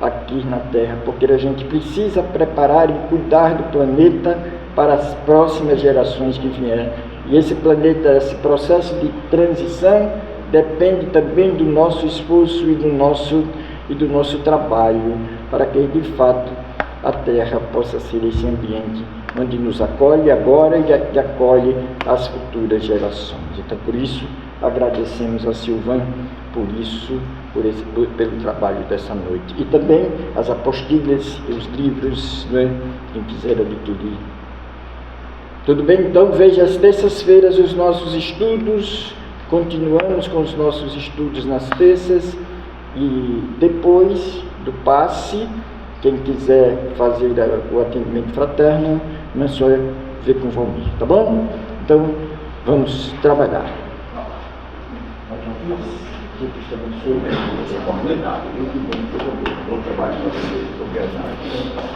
aqui na Terra, porque a gente precisa preparar e cuidar do planeta para as próximas gerações que vierem. E esse planeta, esse processo de transição, depende também do nosso esforço e do nosso trabalho, para que, de fato, a Terra possa ser esse ambiente onde nos acolhe agora e acolhe as futuras gerações. Então, por isso, agradecemos a Silvan por isso, pelo trabalho dessa noite. E também as apostilhas e os livros, né, quem quiser adquirir. Tudo bem? Então, veja, às terças-feiras os nossos estudos, continuamos com os nossos estudos nas terças, e depois do passe, quem quiser fazer o atendimento fraterno, não é só ver com o Valmir, tá bom? Então, vamos trabalhar. Que Deus abençoe essa oportunidade. Muito bom trabalho para você. Obrigado.